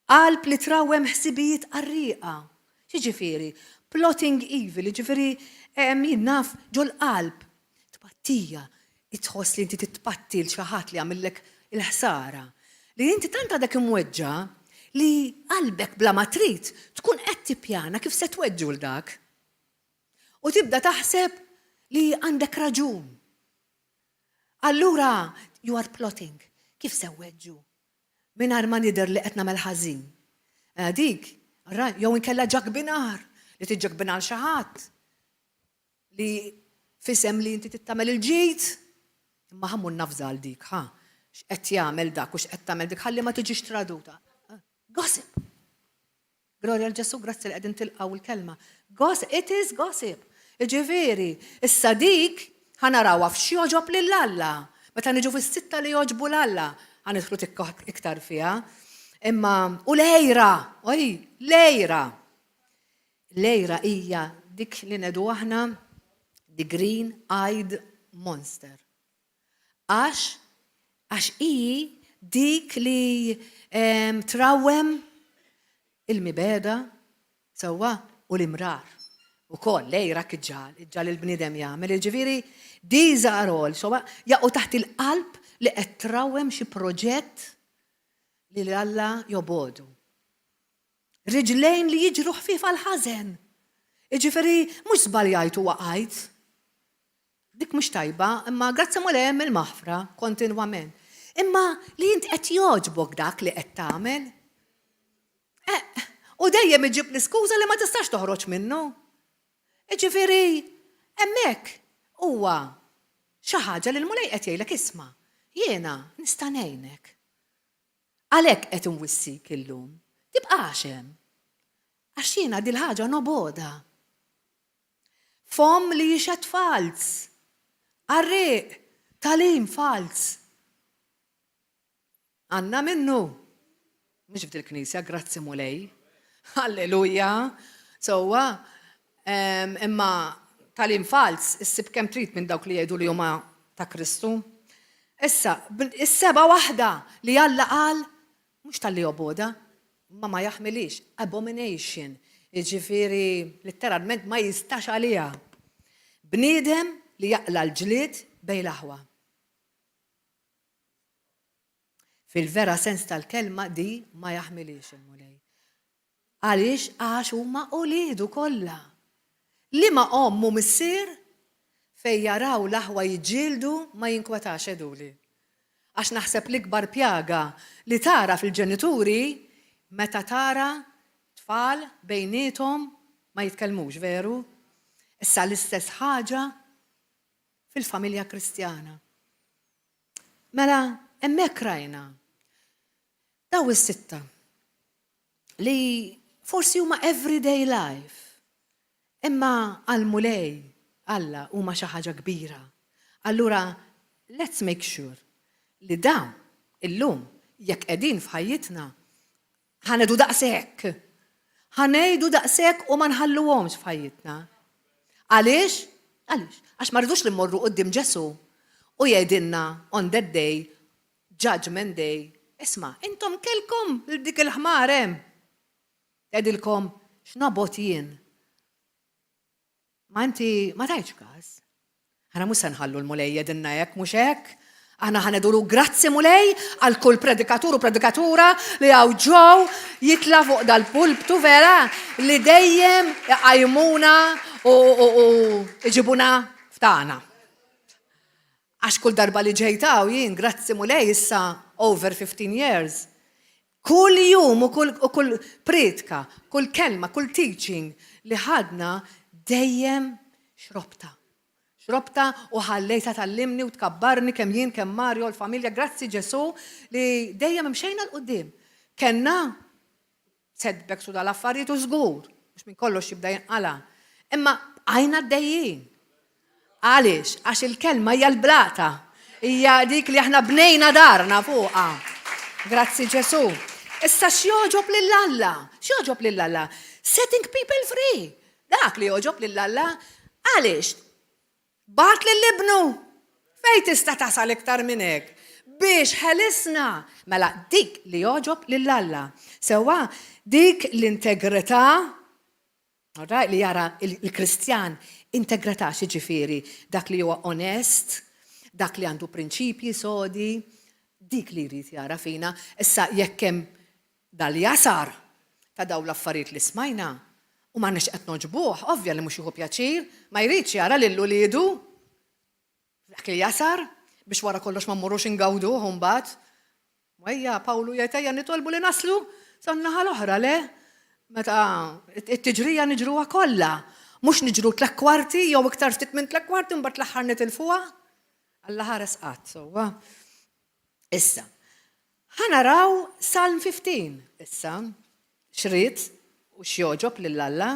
Qalb li trawwem ħsibijiet qarrieqa. X'jiġifieri? Plotting evil, jiġifieri min naf ġol qalb. Tpattija, itħoss li inti titpatti l xi ħadd li għamillek il-ħsara. Li inti tant għadek imweġġa li qalbek bla ma trid tkun qed tippjana kif se tweġġu l dak. U tibda taħseb li għandek raġun. Allura, you are plotting. Kif se weġġu? Mingħajr ma nidher li qed nagħmel ħażin. Dik, jew inkella ġakbinar li tiġġakbinar xi ħadd li fisem li inti tittamel il-ġid. Imma ħammur nafża għal dik, x'qed jagħmel dak u x'qed tagħmel dik ħalli ma tiġix traduta. Gossip. Glorja l Ġesu, grazzi li qegħdin tilqgħu l-kelma. Gossip, it is gossip. Ġifieri, issa dik ħanarawha f'xi joġob lil Alla. Meta niġu fis-sitta li joġbu l-Alla, ħanidħlu iktar fiha. Imma u lejra, lejra. Lejra hija dik li nedu aħna the green-eyed monster. Għax hi dik li trawwem il-mibeda sewwa u l-imrar. Ukoll lejra iġġal il-bniedem jagħmel. Ġifieri these are all jaqgħu taħt il-qalb li qed trawwem xi proġett li Alla jobodu. Riġlejn li jiġru ħfief għal ħażen. Ġifieri mhux żbaljajt u waqajt. Dik mhux tajba, imma grazzi hemm il-maħfra kontinwament. Imma li inti qed jogħġbok dak li qed tagħmel. U dejjem iġib l-iskuża li ma tistax toħroġ minnu. Ġifieri hemmhekk huwa xi ħaġa li l-mulej qed jgħidlek isma' jiena nista' ngħinek. Għalhekk qed inwissik illum. Tibqax hemm. Għax jiena dil ħaġa noboda. Fom li jixed fals. Arreq, talim fals. Għanna minnu. Mhux f'dil-Knisja, grazzi mulej. Alleluja. Sowa, imma talim fals, issib kemm trid minn dawk li jgħidu li huma ta' Kristu. Issa, is-seba' waħda li Alla qal, mhux tal-li oboda, ma jaħmilix, abomination, jiġifieri letteralment ma jistax għaliha. Bniedem li jaqla l-ġlied bejn l-aħwa. Fil-vera sens tal-kelma di ma jaħmilix il-mulej. Għaliex għax huma uliedu kollha. Liema ommu missier fej jaraw l-aħwa jiġġieldu ma jinkwetax eduli. Għax naħseb l-ikbar pjaga li tara fil-ġenituri meta tara tfal bejnietom ma jitkellmux, veru? Issa l-istess ħaġa fil-familja Kristjana. Mela, hemmhekk rajna daw is-sitta li forsi huma everyday life, imma għal-mulej Alla huma xi ħaġa kbira. Allura, let's make sure li dawn illum jekk qegħdin f'ħajjitna ħanedu daqshekk. Ħanejdu daqshekk u ma nħalluhomx f'ħajjitna. Għaliex? Għaliex? Għax ma rridux li mmorru quddiem Ġesu u jgħidilna on that day, judgment day, isma' intom kelkom dik il-ħmar hemm. Tgħidilkom x'nobot jien. Ma inti ma tajċ każ. Ħana mhux se nħallu l-mulej jedinna hekk mhux hekk. Aħna ħanedulu grazzi mulej għal kull predikatur u predikatura li hawn ġew jitla fuq dal-pulptu vera li dejjem iqajmuna u iġibuna f'tagħna. Għax kull darba li ġejtaw jien grazzi mulej issa over 15 years. Kull jum u kull predika, kull kelma, kull teaching li ħadna dejjem xrobta. Xrobta u ħallejta tal-limni u tkabbarni kemm jien kemm Mario l-familja, grazzi Ġesu li dejjem imxejna l-qudiem. Kenna setbacks u dal-affarijiet u żgur, mhux minn kollox jibda jinqala. Imma għajna d-dejjin. Għaliex? Għax il-kelma hija l-blata. Hija dik li aħna bnejna darna fuqha. Grazzi Ġesu. Issa x'joġob lill-Alla? X'joġob lill-Alla? Setting people free. Dak li joġob lill-Alla, għaliex? Bat lill-ibnu. Fejn tista' tasal iktar minn hekk? Biex ħelisna. Mela dik li joġob lill-Alla. Sewwa dik l-integrità, li jara il-Kristjan, integrità xiġifieri, dak li huwa onest, dak li għandu prinċipji sodi, dik li jrid jara fina. Issa jekk hemm dal-jasar ta' dawn l-affarijiet li smajna, u ma nix qed noġbuh, ovvja li mhux jieħu pjaċir, ma jridx jara lill-uliedu dak li jasar biex wara kollox ma mmorrux ingawduh mbagħad. Wejja Pawlu jgħid nitolbu li naslu san-naħa l-oħra le. Meta t-tiġrija niġruha kollha, mhux niġru 3 kwarti jew iktar ftit minn 3 kwarti mbagħad l-aħħar nitilfuha. Alla ħares qatt sewwa. Issa, ħanaraw Psalm 15 issa xrid u x'joġob lill-Alla.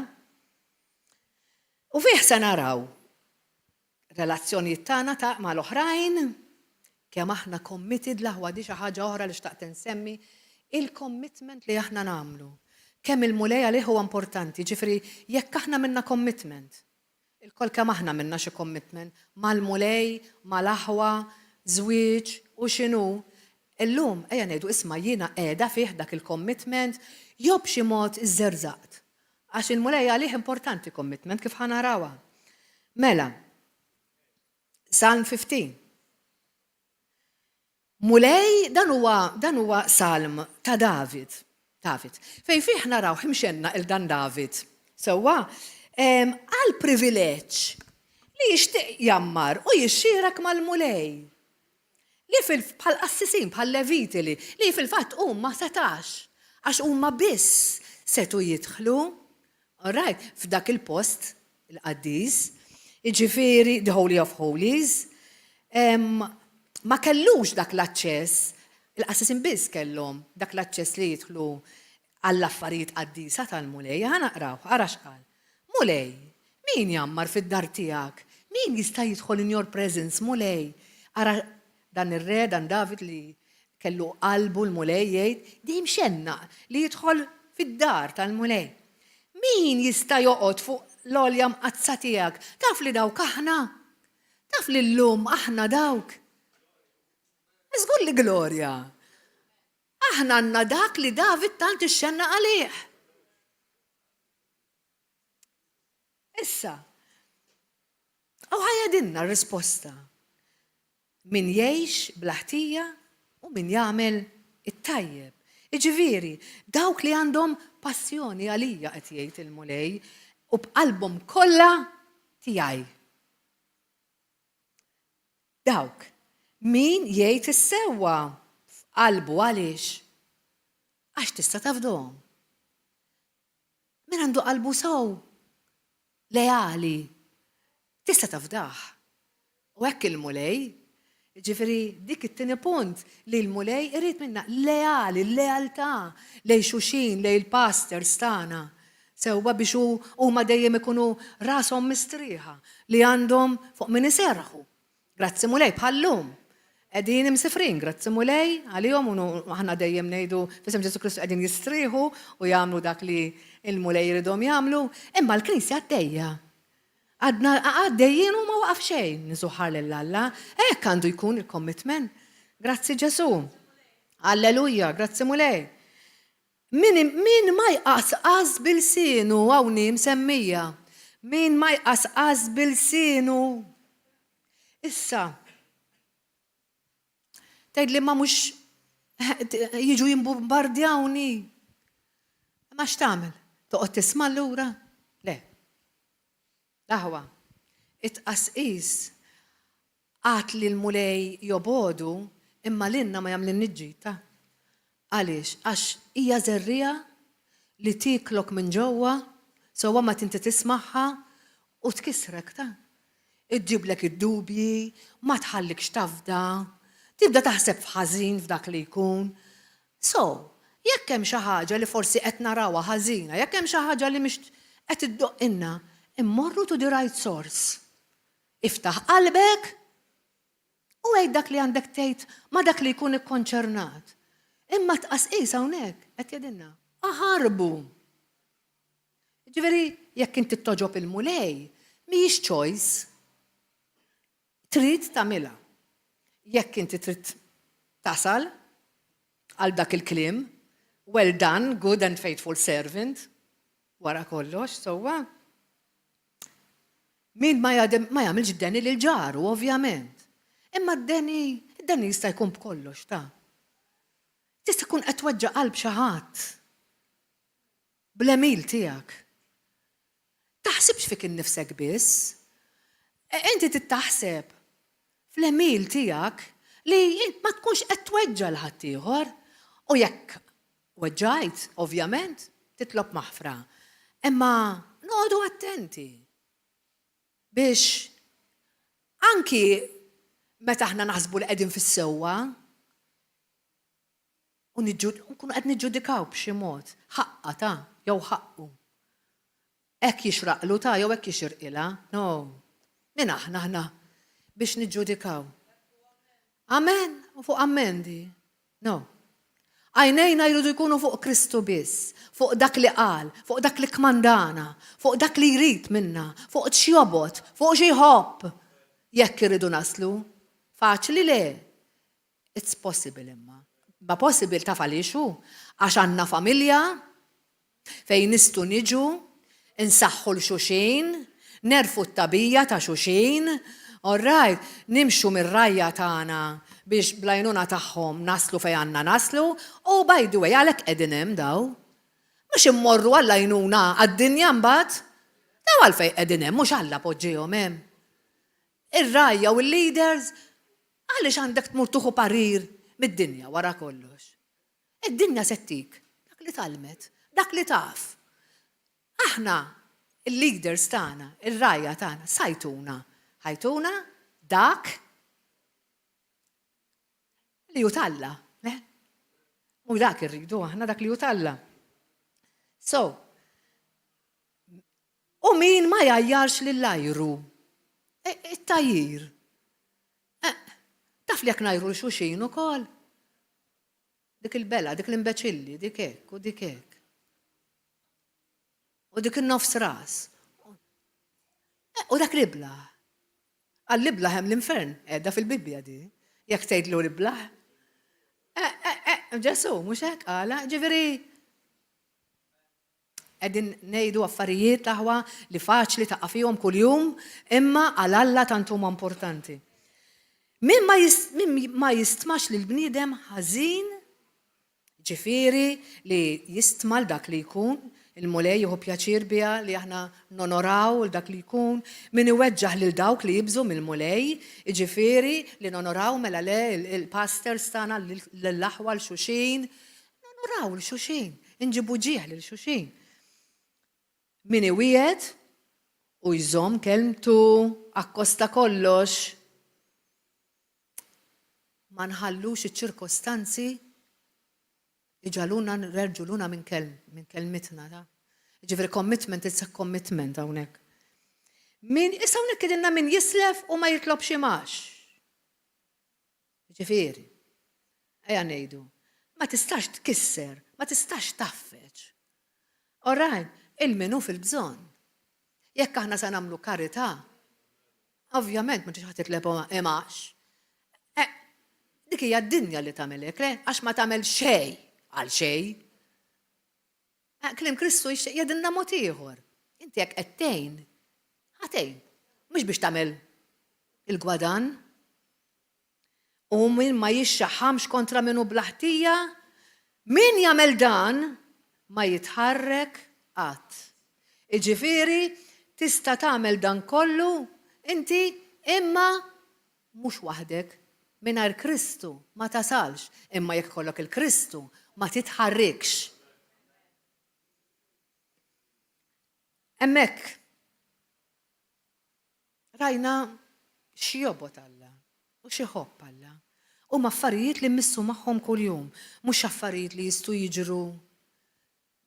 U fih se naraw relazzjonijiet tagħna mal-oħrajn kemm aħna committed l-aħwa di xi ħaġa oħra li xtaqt insemmi il-commitment li aħna nagħmlu. Kemm il-mulej għalih huwa importanti, ġifri jekk aħna minna commitment. Il-kol kemm aħna minna xi commitment mal-mulej, mal-aħwa, żwieġ u x'inhu. Illum ejja ngħidu isma' jiena qiegħda fih dak il-commitment jew b'xi mod iżżerżaqt. Għax il-mulej għalih importanti commitment kif ħanarawha. Mela, Psalm 15. Mulej dan huwa Salm ta' David. Fejn fih naraw ħimxenna il-dan David. Sewwa, għal privileġġ li jixtieq jammar u jixxierak mal-mulej. Li bħal-qassisin, bħal-leviti li fil-fatt ma setax, għax huma biss setu jidħlu, alright, f'dak il-post, il-qaddis, jiġifieri the Holy of Holies, ma kellux dak l-aċċess il-qassisin biss kellhom dak l-aċċess li jidħlu għall-affarijiet qaddisa tal-mulej. Naqraw, ara x'qal. Mulej, min jammar fid-dar tiegħek? Min jista' jidħol in your presence, mulej? Ara dan ir-re, dan David li kellu qalbu l-mulej jgħid, dim xenna li jidħol fid-dar tal-mulej. Min jista' joqgħod fuq l-olja mqazza tiegħek? Taf li dawk aħna? Taf li llum aħna dawk? Żgur li Glorja. Aħna għandna dak li David tant ixxenna għalih. Issa, ħajadinna r-risposta. Min jgħix bl-ħtija u min jagħmel it-tajjeb. Iġifieri, dawk li għandhom passjoni għalija qed jgħid il-mulej u b'qalbhom kollha tiegħi. Dawk, min jgħid is-sewwa f'qalbu għaliex? Għax tista' tafdhom. Min għandu qalbu sew leali, tista' tafdah. U hekk il-mulej, ġifieri dik it-tieni punt li l-mulej irid minna leali, l-lealtà lejn xulxin, lejn il-pastors tagħna. Sewwa biex huma dejjem ikunu rashom mistrieħa li għandhom fuq min iserħu. Grazzi mulej bħallum. Qegħdin imsifrin, grazzi mulej għalihom u aħna dejjem ngħidu f'isem Ġesu Kristu qegħdin jistrieħu u jagħmlu dak li l-mulej jridhom jagħmlu, imma l-Knisja għaddejja. Għadna għaddejjien u ma waqaf xejn, nisuħar lill-Alla, hekk għandu jkun il-commitment. Grazzi Ġesu. Alleluja, grazzi mulej. Min ma jqasqas bil-sinu hawnni msemmija. Min ma jqasqas bil-sinu. Issa, tgħid li ma mhux jiġu jimbombardjawni. Ma x'tagħmel? Toqgħod tisma' lura? Le. Aħwa, it-qasqis għat li l-mulej jobodu imma l-inna ma jagħmlin niġġita. Għaliex? Għax hija żerrija li tiklok minn ġewwa, sewwa ma tinti tismagħha u tkissrek ta'. Iġġiblek id-dubji, ma tħallikx tafda, tibda taħseb f'ħażin f'dak li jkun. So, jekk hemm xi ħaġa li forsi qed narawha ħażina, jekk hemm xi ħaġa li mhix qed iddoqqilna, immorru to the right source. Iftaħ qalbek u għid dak li għandek tgħid ma dak li jkun ikkonċernat. Imma tqasqis hawnhekk qed jgħidilna aħarbu. Ġifieri jekk inti toġob il-mulej, mhijiex choice. Trid tagħmilha. Jekk inti trid tasal għal dak il-kliem, well done, good and faithful servant, wara kollox, sewwa. Min ma jagħmilx id-deni lil ġaru, ovvjament. Imma id-deni jista' jkun b'kollox ta'. Tista' tkun qed tweġġa' qalb xi ħadd bl-emil tiegħek. Taħsibx fik innifsek biss. Inti tittaħseb fl-emil tiegħek li ma tkunx qed tweġġa' l ħadd ieħor u jekk weġġajt, ovvjament, titlob maħfra. Imma noqogħdu attenti biex anki meta aħna naħsbu li qegħdin fis-sewwa u nkunu qed niġġudikaw b'xi mod, ħaqqa ta' jew ħaqqu. Hekk jixraqlu ta' jew hekk jixirqilha. No. Min aħna biex niġġudikaw. Amen, u fuq ammendi. No. Għajnejna jridu jkunu fuq Kristu biss, fuq dak li qal, fuq dak li kmandana, fuq dak li jrid minna, fuq x'jobot, fuq xi jħobb. Jekk irridu naslu, faċli le. It's possible imma. Ma possible taf għaliex hu, għax għandna familja fejn nistgħu niġu, insaħħu l-xuxin, nerfu t-tabija ta' xuxin, all right, nimxu mir-rajja tagħna biex blajnuna tagħhom naslu fejn għandna naslu, u by the way, għalhekk qegħdin hemm daw. Mhux immorru għall-għajnuna għad-dinja mbagħad. Daw għalfejn qegħdin hemm mhux Alla poġġihom hemm. Ir-rajja u l-leaders għaliex għandek tmur tuħu parir mid-dinja wara kollox. Id-dinja settik, dak li talmet, dak li taf. Aħna, il-leaders tagħna, ir-rajja tagħna, ħajtuna dak li ju Alla, Le? U dak irridu aħna dak li jutalla. So, u min ma jajjarx lill-ajru? It-tajjir. Taf li jekk najru l-xuxin ukoll. Dik il-bela, dik l-imbeċilli, dik hekk u dik hekk. U dik in-nofs ras. U dak libla. Għal-libla hemm l-infern, edha fil-Bibbja di. Jekk tgħidlu libla. Ġesu, mhux hekk qala, ġifieri. Qegħdin ngħidu affarijiet aħwa li faċli taqqa' fihom kuljum, imma għal Alla tant huma importanti. Min ma jistmax lil bniedem ħażin, ġifieri li jistma' dak li jkun, il-mulej jieħu pjaċir biha li aħna nonoraw dak li jkun, min iweġġaħ lil dawk li jibżu mill-mulej, ġifieri li nonoraw mela le il-pastors tagħna lill-aħwa l-xuxin, nonoraw l-xuxin, inġibu ġieħ lil xuxin. Min iwiegħed u jżomm kelmtu akkosta kollox. Ma nħallux iċ-ċirkostanzi iġaluna nerġuluna minn kelmitna ta'. Ġifri commitment, it's a commitment hawnhekk. Issa hawnhekk kedinna min jislef u ma jitlob xi max. Ġifieri. Ejja ngħidu. Ma tistax tkisser, ma tistax taffeċ. Alright, il-minu fil-bżonn. Jekk aħna se nagħmlu karità, ovvjament ma tix ħadd imax. Dik hija d-dinja li tagħmelek, le? Għax ma tagħmel xejn għal xejn. Kliem Kristu jedinna mod ieħor. Inti jekk qed tgħin, ħatejn. Mhux biex tagħmel il-gwadan. U min ma jixxaħħamx kontra minnu blaħtija, min jagħmel dan ma jitħarrek qatt. Iġifieri tista' tagħmel dan kollu inti imma mhux waħdek. Mingħajr Kristu ma tasalx, imma jekk kollok il-Kristu ma titħarrikx. Hemmhekk rajna xi jobgħod Alla u xi ħobb Alla. Huma affarijiet li mmissu magħhom kuljum, mhux affarijiet li jistgħu jiġru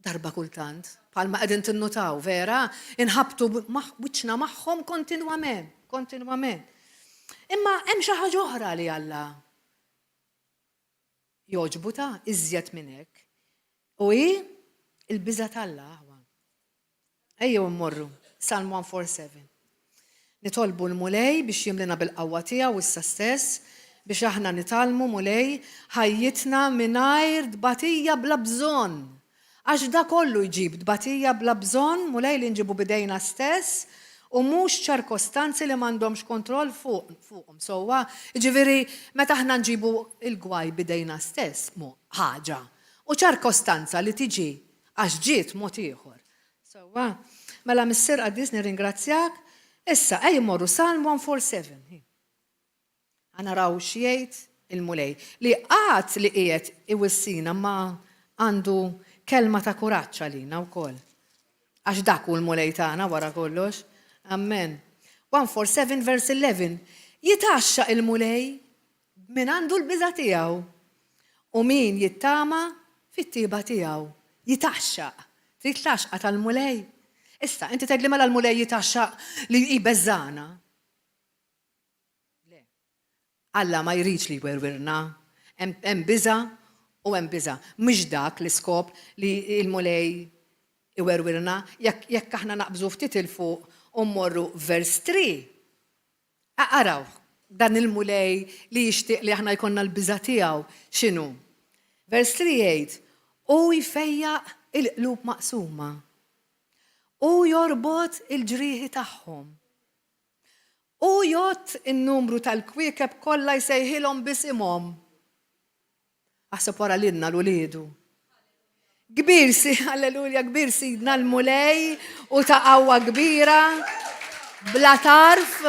darba kultant. Bħalma qegħdin tinnutaw, vera, inħabtu wiċċna magħhom kontinwament. Imma hemm xi ħaġa oħra li Alla joġbuta iżjed minn hekk. U hi il-biża' tal-Alla aħwa. Ejjew immorru, Psalm 147. Nitolbu l-mulej biex jimlina bil-qawwa tiegħu issa stess biex aħna nitalmu mulej ħajjitna mingħajr dbatija bla bżonn. Għax da kollu jġib dbatija bla bżonn mulej li nġibu bidejna stess u mhux ċirkostanzi li m'għandhomx kontroll fuqhom. Sewwa, ġifieri meta aħna nġibu il-gwaj bidejna stess ħaġa. U ċirkostanza li tiġi għax ġiet mod ieħor. Sewwa, mela missier Qaddis nirringrazzjak. Issa ejja mmorru Psalm 147. Naraw x'jgħid il-mulej li qatt li qiegħed iwissina ma għandu kelma ta' kuraġġ għalina wkoll. Għax dak hu l-mulej tagħna wara kollox. Amen. 147 verse 11. Jitaxxa il-mulej min għandu l-biża' tiegħu u min jittama fit-tieba tiegħu. Jitaxxaq. Trid taxqa tal-mulej. Issa, inti tgħidli mela l-mulej jitaxxaq li jbeżżana. Le. Alla ma jridx li jwerwirna. Hemm biża' u hemm biża'. Mhux dak l-iskop li l-mulej iwerwirna jekk aħna naqbżu ftit il fuq u mmorru vers 3. Araw, dan il-mulej li jixtieq li aħna jkollna l-biża' tiegħu x'inhu? Vers 3 jgħid, u jfejjaq il-qlub maqsuma. U jorbot il-ġrieħi tagħhom. U jgħod in-numru tal-kwiekeb kollha jsejħilhom bisimhom. Aħseb wara lilna l-uliedu. Kbir halleluja, kbir sidna l-mulej u ta' qawwa kbira, bla tarf,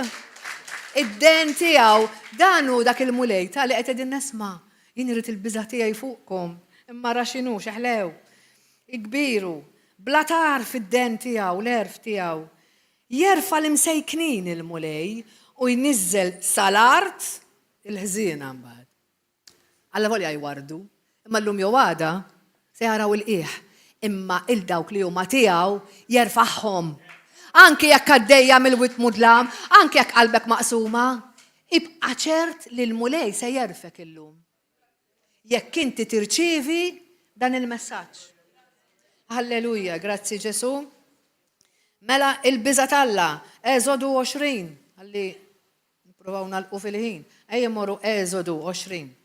id-den tiegħu, dan hu dak il-mulej tal-li qed qegħdin nesma' jien irid il-biża' tiegħi fuqkom, imma ra x'inhu x'eħlew. Ikbiru, bla tarf id-den tiegħu, l-erf tiegħu. Jerfa' l-imsejknin il-mulej u jniżżel sal-art il-ħżiena mbagħad. Alla volja jwardu. Imma llum jew għada se jaraw il-qiegħ. Imma il-dawk li huma tiegħu jerfaħħhom. Anke jekk għaddejja mill-witt mudlam, anke jekk qalbek maqsuma, ibqa' ċert li l-mulej se jerfek illum. Jekk inti tirċievi dan il-messaġġ. Halleluja, grazzi Ġesu. Mela il-biża' t'Alla, Eżodu 20, ħalli nippruvaw nagħlqu fil-ħin. Ejja mmorru Eżodu 20.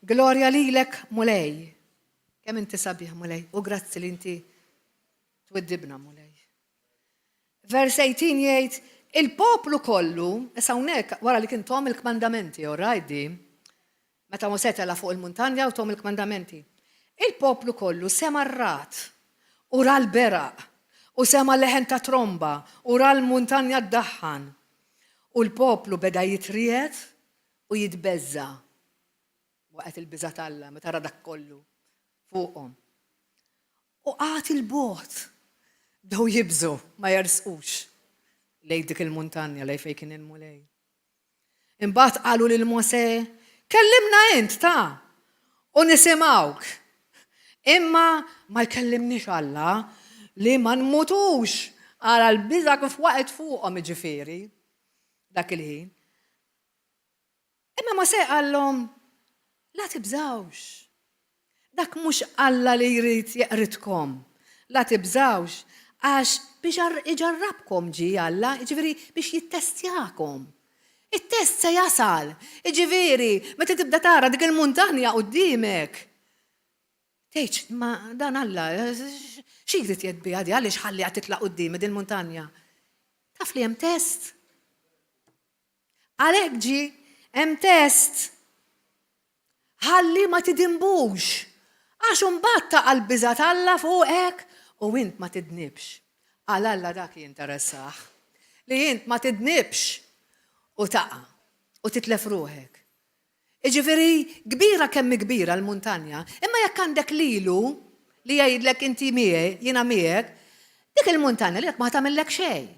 Glorja lilek mulej. Kemm inti sabiħ mulej, u grazzi li inti twiddibna mulej. Vers 18 jgħid, il-poplu kollu, issa hawnhekk wara li kien tom il-kmandamenti, orajdi, meta Mosè tela fuq il-muntanja u tom il-kmandamenti. Il-poplu kollu sema r-rat, u ra l-beraq, u sema leħen ta' tromba, u ra l-muntanja d-daħħan. U l-poplu beda jitriet u jitbeżza. Waqt il-biża' t'Alla, meta ra dak kollu fuqhom. U qagħad il-bogħod bdew jibżu ma jersqux lejn dik il-muntanja lejn fejn kien il-mulej. Imbagħad qalu lil Mosè, kellimna int ta' u nisimgħuk. Imma ma jkellimniex Alla li ma nmutux għal l-biża' kif waqgħet fuqhom jiġifieri dak il-ħin. Imma Mosè qallhom, la tibżawx. Dak mhux Alla li jrid jeqritkom. La tibżawx għax biex iġarrabkom ġi Alla, jiġifieri biex jittestjakom. It-test se jasal. Jiġifieri meta tibda tara dik il-muntanja quddiemek. Tgħidx, ma dan Alla, xi jrid jgħid biha di għaliex ħalli qed titlaq qudiemi din il-muntanja. Taf li hemm test. Għalhekk ġi hemm test. Ħalli ma tidimbux, għax imbagħad taqa' l-biża' t'Alla fuqek u int ma tidnibx. Għal Alla dak jinteressaħ. Li int ma tidnibx u taqa' u titlef ruħek. Jiġifieri kbira kemm kbira l-muntanja, imma jekk għandek lilu li jgħidlek inti miegħi, jiena miegħek, dik il-muntanja li ma tagħmellek xejn.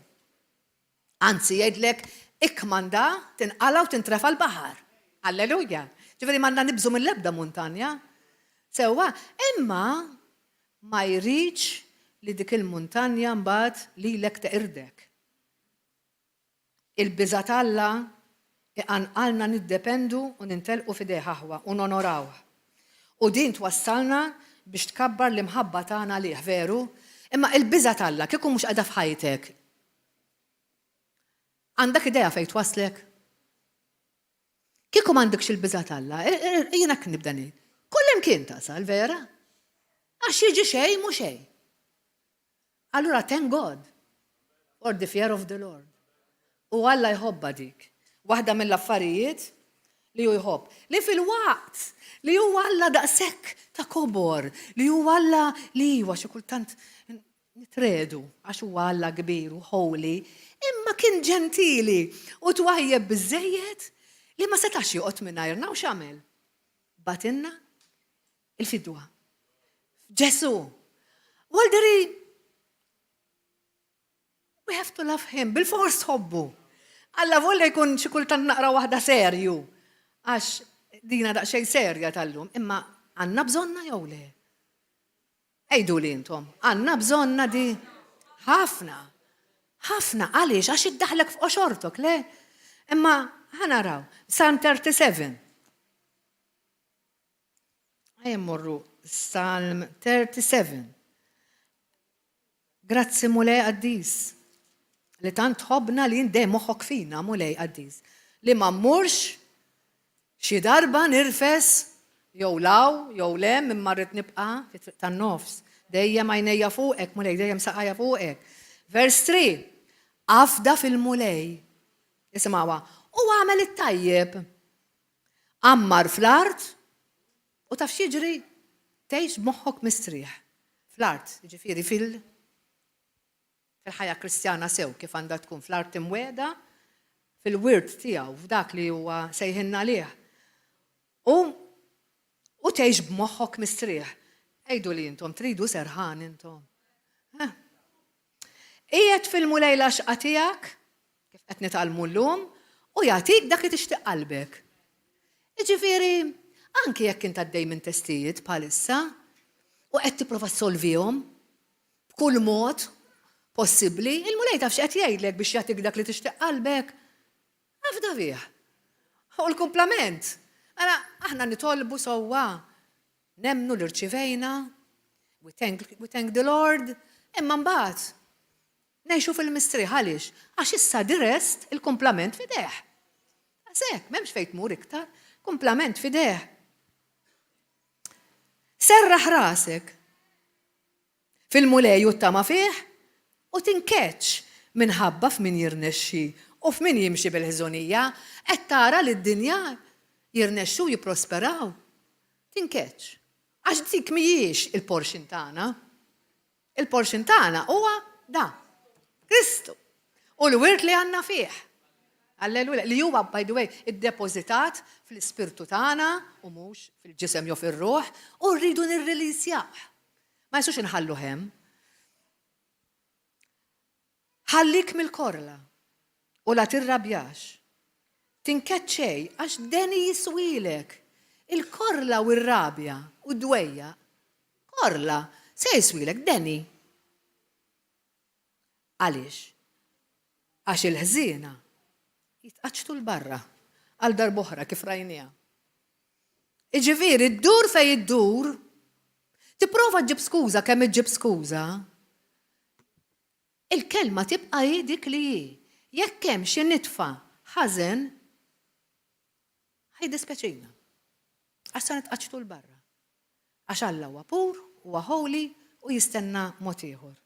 Anzi jgħidlek ikkmanda tinqala u tintrefa l-baħar. Alleluja. Ġifieri m'għandna nibżu mill-ebda muntanja. Sewwa, imma ma jridx li dik il-muntanja mbagħad lilek teqirdek. Il-biża' t'Alla iqanqalna niddependu u nintelqu f'idejh aħwa u nonorawha. U din twassalna biex tkabbar l-imħabba tagħna lih, veru? Imma il-biża' t'Alla kieku mhux qiegħda f'ħajtek. Għandek idea fejn twaslek? Kieku m'għandekx il-biża' t'Alla, jiena kien nibda ngħid. Kull imkien tasal, vera? Għax jiġi xejn mhu xejn. Allura thank God for the fear of the Lord. U Alla jħobba dik. Waħda mill-affarijiet li hu jħobb. Li fil-waqt li huwa Alla daqshekk ta' kobor, li huwa Alla li huwa xi kultant nitredu għax huwa Alla kbir u holy, imma kien ġentili u twajjeb biżejjed li ma setax joqgħod mingħajrna u x'għamel? Batinna il-fidwa. Ġesu. Walderi, we have to love him. Bil-fors ħobbu. Alla volja jkun xi kultant naqra waħda serju. Għax dina daqsxejn serja tal-lum, imma għandna bżonna jew le? Ejdu li intom, għandna bżonna di ħafna. Ħafna għaliex għax iddaħlek f'qoxortok, le? Imma ħanaraw, Psalm 37. Morru, Psalm 37. Grazzi mulej għaddis. Li tant ħobna li jindej moħħok fina mulej għaddis. Li ma mmurx xi darba nirfes jew law, jew lem minn marret nibqa' tan-nofs. Dejjem għajnejja fuqek, mulej, dejjem saqajja fuqek. Vers 3. Afda fil-mulej. Isimgħuha. U għamel it-tajjeb. Ammar fl-art u taf x'jiġri tgħix b'moħħok mistrieħ. Fl-art, jiġifieri fil-ħajja Kristjana sew kif għandha tkun fl-art imweda fil-wirt tiegħu f'dak li huwa sejħinna lih. U tgħix b'moħħok mistrieħ. Ejdu li intom tridu serħan intom. Qiegħed fil-mulej laxqa tiegħek kif qed nitgħallmu llum u jagħtik dak li tixtieq qalbek. Jiġifieri, anke jekk int għaddej minn testijiet bħalissa u qed tipprova ssolvihom b'kull mod possibbli, il-mulej taf x'qed jgħidlek biex jagħtik dak li tixtieq qalbek. Afda fih. U l-kumplament. Aħna nitolbu sewwa, nemmnu li rċivejna, we thank the Lord, imma mbagħad ngħixu fil-mistrieħ għaliex għax issa direst il-kumplament fideh. Għasek, m'hemmx fejn tmur iktar, kumplament fideh. Serraħ rasek fil-mulej u t-tama fih u tinkeċ minħabba f'min jirnexxi u f'min jimxi bil-ħżonija qed tara li d-dinja jirnexxu jipprosperaw. Tinkeċ. Għax dik mhijiex il-porxin tagħna. Il-porxin tagħna huwa da, Kristu. U l-wirt li għandna fih. Alleluja, li huwa by the way iddepożitat fl-ispirtu tagħna u mhux fil-ġisem jew fir-ruħ u rridu nirrilisjah. Ma jsux inħallu hemm. Ħallik mill-korla u la tirrabjax. Tinkeċċej għax deni jiswilek. Il-korla u r-rabja u d-dwejja. Korla, se jiswilek deni. Għaliex? Għax il-ħżiena jitqaċtu l-barra għal darboħra kif rajnija. Iġifieri id-dur fej id-dur, tipprova ġib skuża kemm iġib skuża. Il-kelma tibqa' dik li hi. Jekk hemm xi nitfa' ħażen, ħajdispeċina. Għax se nitqaċtu l-barra. Għax Alla huwa pur, huwa holy u jistenna mod ieħor.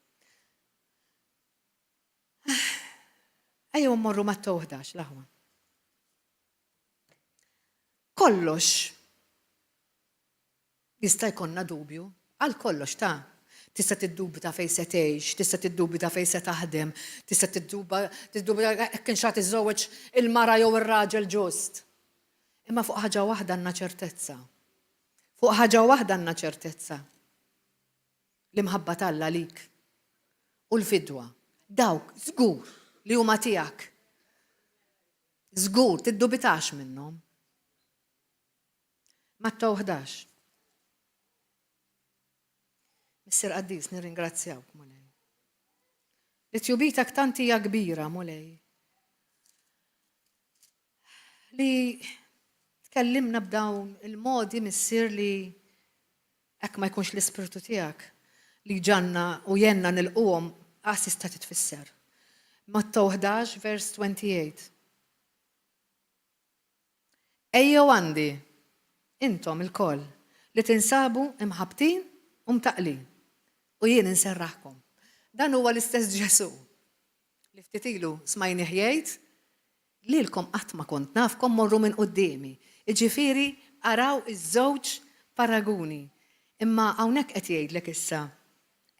Ejjew mmorru Mattaw 11 l-aħwa. Kollox jista' jkollna dubju, għal kollox ta' tista' tiddubita fejn se tgħix, tista' tiddubita fejn se taħdem, tista' tiddubita hekk kienx tiżżewweġ il-mara jew ir-raġel ġust. Imma fuq ħaġa waħda għandna ċertezza. Fuq ħaġa waħda għandna ċertezza. L-imħabba Alla lik u l-fidwa. Dawk żgur li huma tiegħek. Żgur tiddubitax minnhom. Mattaw 11. Mister Qaddis nirringrazzjawk mulej. Li tjubitak tant hija kbira mulej. Li tkellimna b'dawn il-modi missier li hekk ma jkunx l-ispirtu tiegħek li ġanna u jenna nilquhom tista' titfisser. Mattaw 11 vers 28. Ejjew għandi intom il-koll li tinsabu imħabtin u mtaqlin u jien inserraħkom. Dan huwa l-istess Ġesu. Li ftit ilu smajni jgħid lilkom qatt ma kont nafkom morru minn qudiemi. Jiġifieri araw iż-żewġ paraguni. Imma hawnhekk qed jgħidlek issa.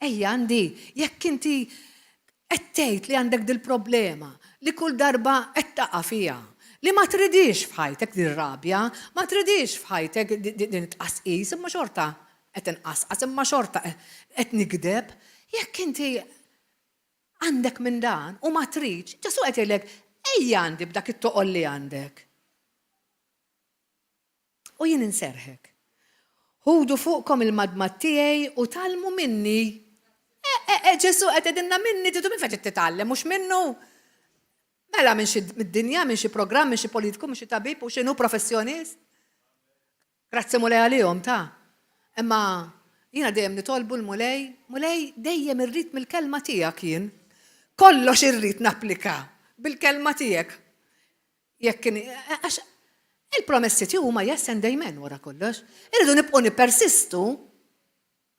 Ejja għandi, jekk inti qed tgħid li għandek dil-problema, li kull darba qed taqa' fiha, li ma tridix f'ħajtek din rabja, ma tridix f'ħajtek din tqasqis, imma xorta qed inqasqas, imma xorta qed nikdeb, jekk inti għandek minn dan u ma tridx, Ġesu qed jgħidlek ejja għandi b'dak it-toqol li għandek. U jien inserħek. Ħudu fuqkom il-madmat tiegħi u talmu minni. Ġesu qed edinna minni, tidu minn fejn titgħallem, mhux minnu. Mela minn xi dinja, minn xi programm, minn xi politiku, minn xi tabib u x'inhu professjonist. Grazzi mulej għalihom ta'. Imma jiena dejjem nitolbu l-mulej dejjem irrid mill-kelma tiegħek jien. Kollox irrid napplika bil-kelma tiegħek. Jekk għax il-promessi tiegħu huma yes and amen wara kollox. Irridu nibqgħu nippersistu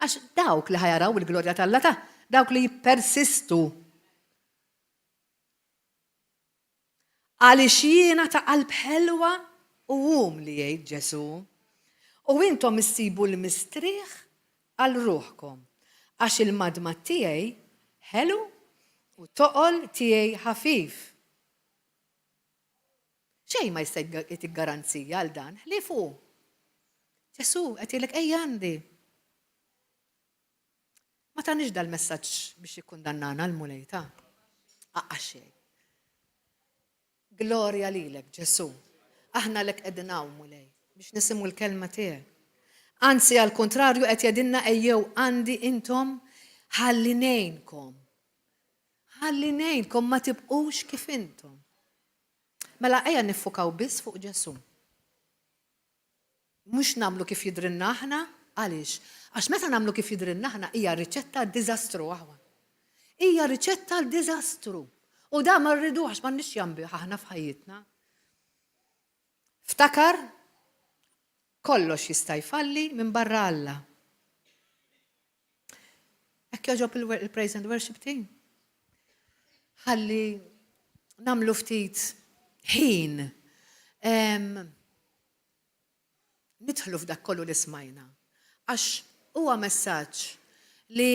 għax dawk li ħajaraw il-glorja tal-Alla ta' dawk li jippersistu. Għaliex jiena ta' qalb ħelwa u li jgħid Ġesu. U intom issibu l-mistrieħ għal ruħkom għax il-madma tiegħi ħelu u toqol tiegħi ħafif. Xejn ma jista' jagħtik garanzija għal dan, ħlifu. Ġesu qed jgħidlek ejja għandi. Ma tanix dal-messaġġ biex jikkundannana l-mulejta. Xejn. Glorja lilek, Ġesu. Aħna lek qegħdin hawn mulej biex nisimgħu l-kelma tiegħek. Anzi għal kontrarju qed jgħidilna ejjew għandi intom ħalli ngħinkom. Ħalli ngħinkom ma tibqux kif intom. Mela ejja niffukaw biss fuq Ġesu. Mhux nagħmlu kif jidrilna aħna, għaliex? Għax meta nagħmlu kif jidrilna aħna hija riċetta d-diżastru aħwa. Hija riċetta l-diżastru. U da ma rridux ma nix jambi aħna f'ħajjitna. Ftakar kollox jista' jfalli minn barra Alla. Hekk jogħġob il-praise and worship team. Ħalli nagħmlu ftit ħin nidħlu f'dak kollu li smajna. Għax huwa messaġġ li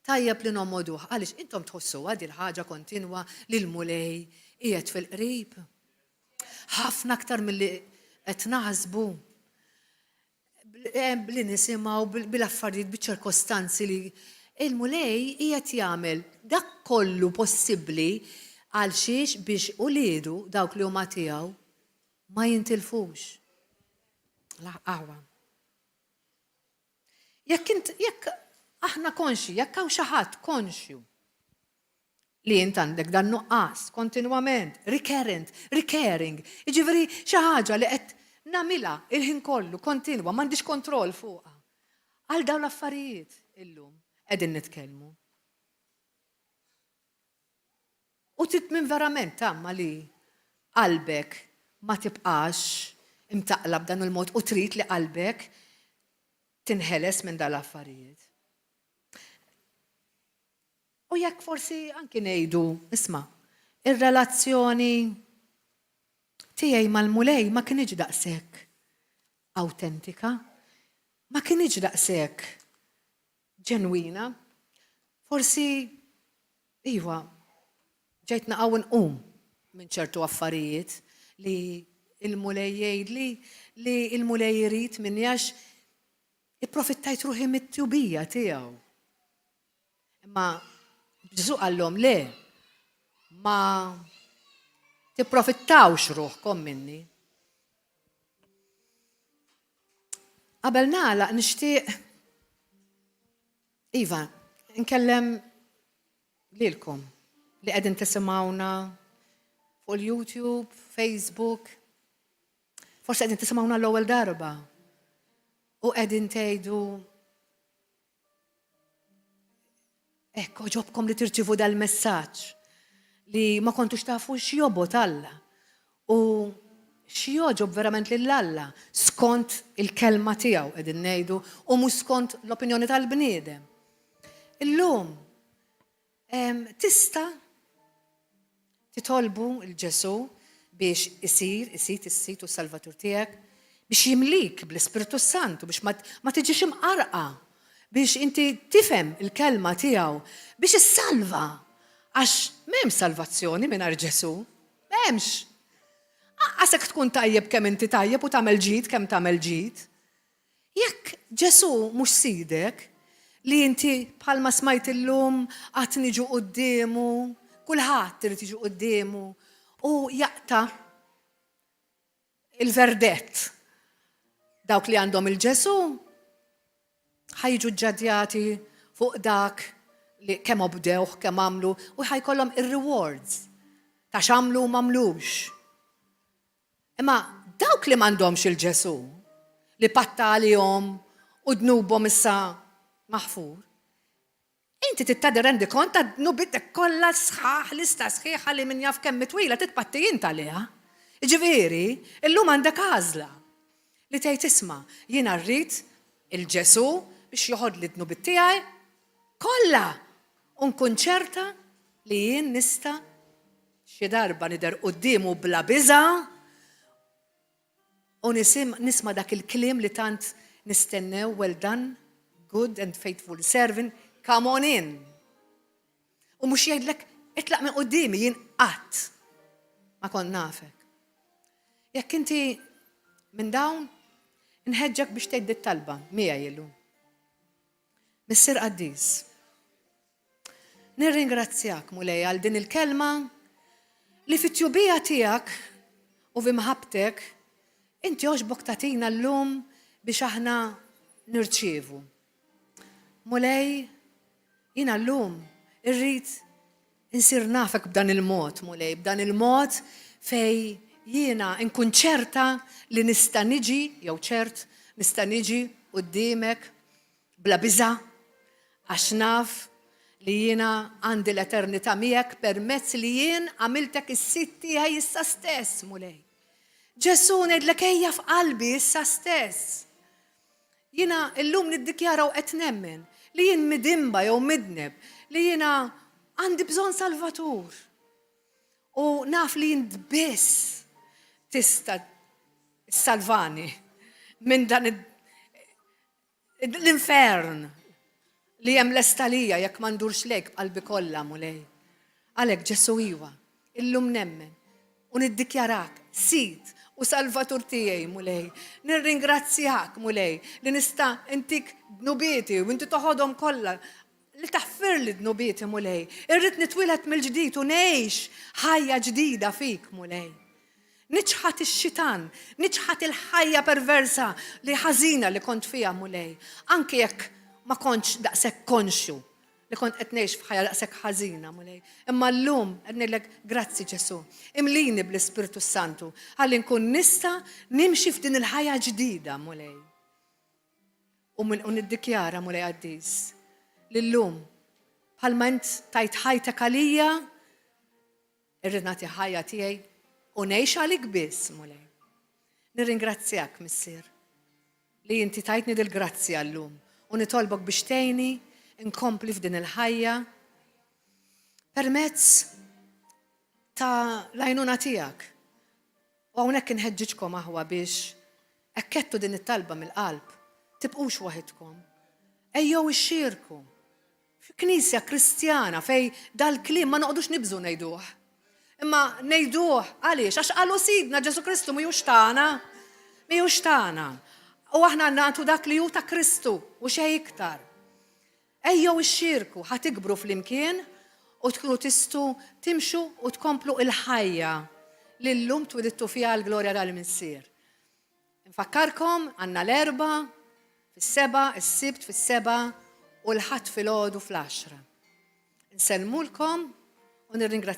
tajjeb li nommoduh, għaliex intom tħossu għadi l-ħaġa kontinwa li l-mulej qiegħed fil-qrib. Ħafna aktar milli qed naħsbu li nisimgħu bil-affarijiet biċ-ċirkostanzi li il-mulej qiegħed jagħmel dak kollu possibbli għal xiex biex uliedu dawk li huma tiegħu ma jintilfux. Aħwa. Jekk aħna konxi, jekk hawn xi ħadd konxju li int għandek dan nuqqas kontinwament, recurring, jiġifieri xi ħaġa li qed nagħmilha il-ħin kollu kontinwa, m'għandix kontroll fuqha. Għal dawn l-affarijiet illum qegħdin nitkellmu. U titmin verament tamma li qalbek ma tibqax imtaqlab dan il-mod u trid li qalbek tinħeles minn dal affarijiet. U jekk forsi anki ngħidu, isma', ir-relazzjoni tiegħi mal-mulej ma kienx daqshekk awtentika, ma kienx daqshekk ġenwina. Forsi iva ġejt naqgħu nqum minn ċertu affarijiet li il-mulej jgħidli li il-mulej irid minni għax ipprofittajt ruħi mit-tubija tiegħu. Imma Ġesu qallhom le, ma tipprofittawx ruħkom minni. Qabel nagħlaq nixtieq iva nkellem lilkom li qegħdin tisimgħuna fuq il-YouTube, Facebook. Forsi qegħdin tisimgħuna l-ewwel darba u qegħdin tgħidu ekk, ġobkom li tirċivu dal-messaġġ li ma kontux tafu x'jobot Alla u x'joġob verament lil Alla skont il-kelma tiegħu qegħdin ngħidu u mhux skont l-opinjoni tal-bniedem. Illum tista' titolbu l-Ġesu biex isir u salvatur tiegħek biex jimlik bl-Ispiritu Santu biex ma tiġix imqarqa. Biex inti tifhem il-kelma tiegħu biex issalva għax m'hemm salvazzjoni mingħajr Ġesu. M'hemmx. Għasek tkun tajjeb kemm inti tajjeb u tagħmel ġid kemm tagħmel ġid. Jekk Ġesu mhux sidek li inti bħalma smajt illum qatt niġu qudiemu, kulħadd irid jiġu qudiemu u jaqta' il-verdett dawk li għandhom il-Ġesu ħajġu ġġadjati fuq dak li kemm obdewh, kemm għamlu u ħajkollhom ir-rewards ta' x'għamlu u m'għamlux. Imma dawk li m'għandhomx il-Ġesu li patta għalihom u dnubhom issa maħfur, inti tittada rendi kont ta' dnubitek kollha sħaħ lista sħiħa li min jaf kemm twila titpatti int għaliha. Ġifieri, illum għandek għażla li tgħid isma' jiena rrid il-Ġesu biex joħod li d-dnubit tiegħi kollha u nkun ċerta li jien nista' xi darba nidher qudiemu bla biża' u nisma' dak il-kliem li tant nistennew, well done, good and faithful servant, come on in. U mhux jgħidlek itlaq minn qudiemi jien qatt ma kont nafek. Jekk inti minn dawn nħeġġek biex tgħid it-talba miegħi illum. Missier Qaddis, nirringrazzjak mulej għal din il-kelma li fit-tjubija tiegħek u f'imħabtek inti għoġbok tagħtina llum biex aħna nirċievu. Mulej, jiena llum irrid insir nafek b'dan il-mod, mulej, b'dan il-mod fej jiena nkun ċerta li nista' niġi, jew ċert nista' niġi quddiemek bla biża' għax naf li jiena għandi l-eternità miegħek permezz li jien għamiltek is-sit tiegħi issa stess, mulej. Ġesu ngħidlek ejja f'qalbi issa stess. Jiena llum niddikjara u qed nemmen li jien midimba jew midneb li jiena għandi bżonn Salvatur. U naf li jien biss tista' salvani minn dan l-infern li hemm l-estalija jekk ma ndurx lejk b'qalbi kollha, mulej. Għalhekk Ġesu iwa, illum nemmen u niddikjarak sit u Salvatur tiegħi, mulej. Nirringrazzjak, mulej, li nista' intik dnubieti u inti toħodhom kollha li taħfir li dnubieti, mulej. Irrid nitwilet mill-ġdid u ngħix ħajja ġdida fik, mulej. Niċħat ix-xitan, niċħat il-ħajja perversa li ħażina li kont fiha, mulej. Anke jekk ma kontx daqshekk konxju li kont qed ngħix f'ħajja daqshekk ħażina, mulej. Imma llum qed ngħidlek grazzi Ġesu. Imlini bl-Ispiritu Santu ħalli nkun nista' nimxi f'din il-ħajja ġdida, mulej. U niddikjara, mulej Qaddis, li llum bħalma int tajt ħajtek għalija, irrid nagħti ħajja tiegħi u ngħix għalik biss, mulej. Nirringrazzjak, missier, li inti tajtni dil-grazzja llum u nitolbok biex tgħinni inkompli f'din il-ħajja permezz ta' l-għajnuna tiegħek. U hawnhekk inħeġġiġkom aħwa biex ekkettu din it-talba mill-qalb, tibqux waħedkom. Ejjew ixxierku f'Knisja Kristjana fej dal-kliem ma noqgħodux nibżu ngħiduh. Imma ngħiduh għaliex għax qalu Sidna Ġesu Kristu mhijiex tagħna, mhijiex tagħna. U aħna nagħtu dak li hu ta' Kristu u xejn iktar. Ejjew ixxierku ħatikbru flimkien u tkunu tistgħu timxu u tkomplu il-ħajja li llum twilidtu fiha l-glorja tal-Missier. Infakkarkom għandna l-erba' fis-seba', is-sibt fis-seba' u l-ħadd filgħodu fl-10. Nsellmulkom u nirringrazzjakom.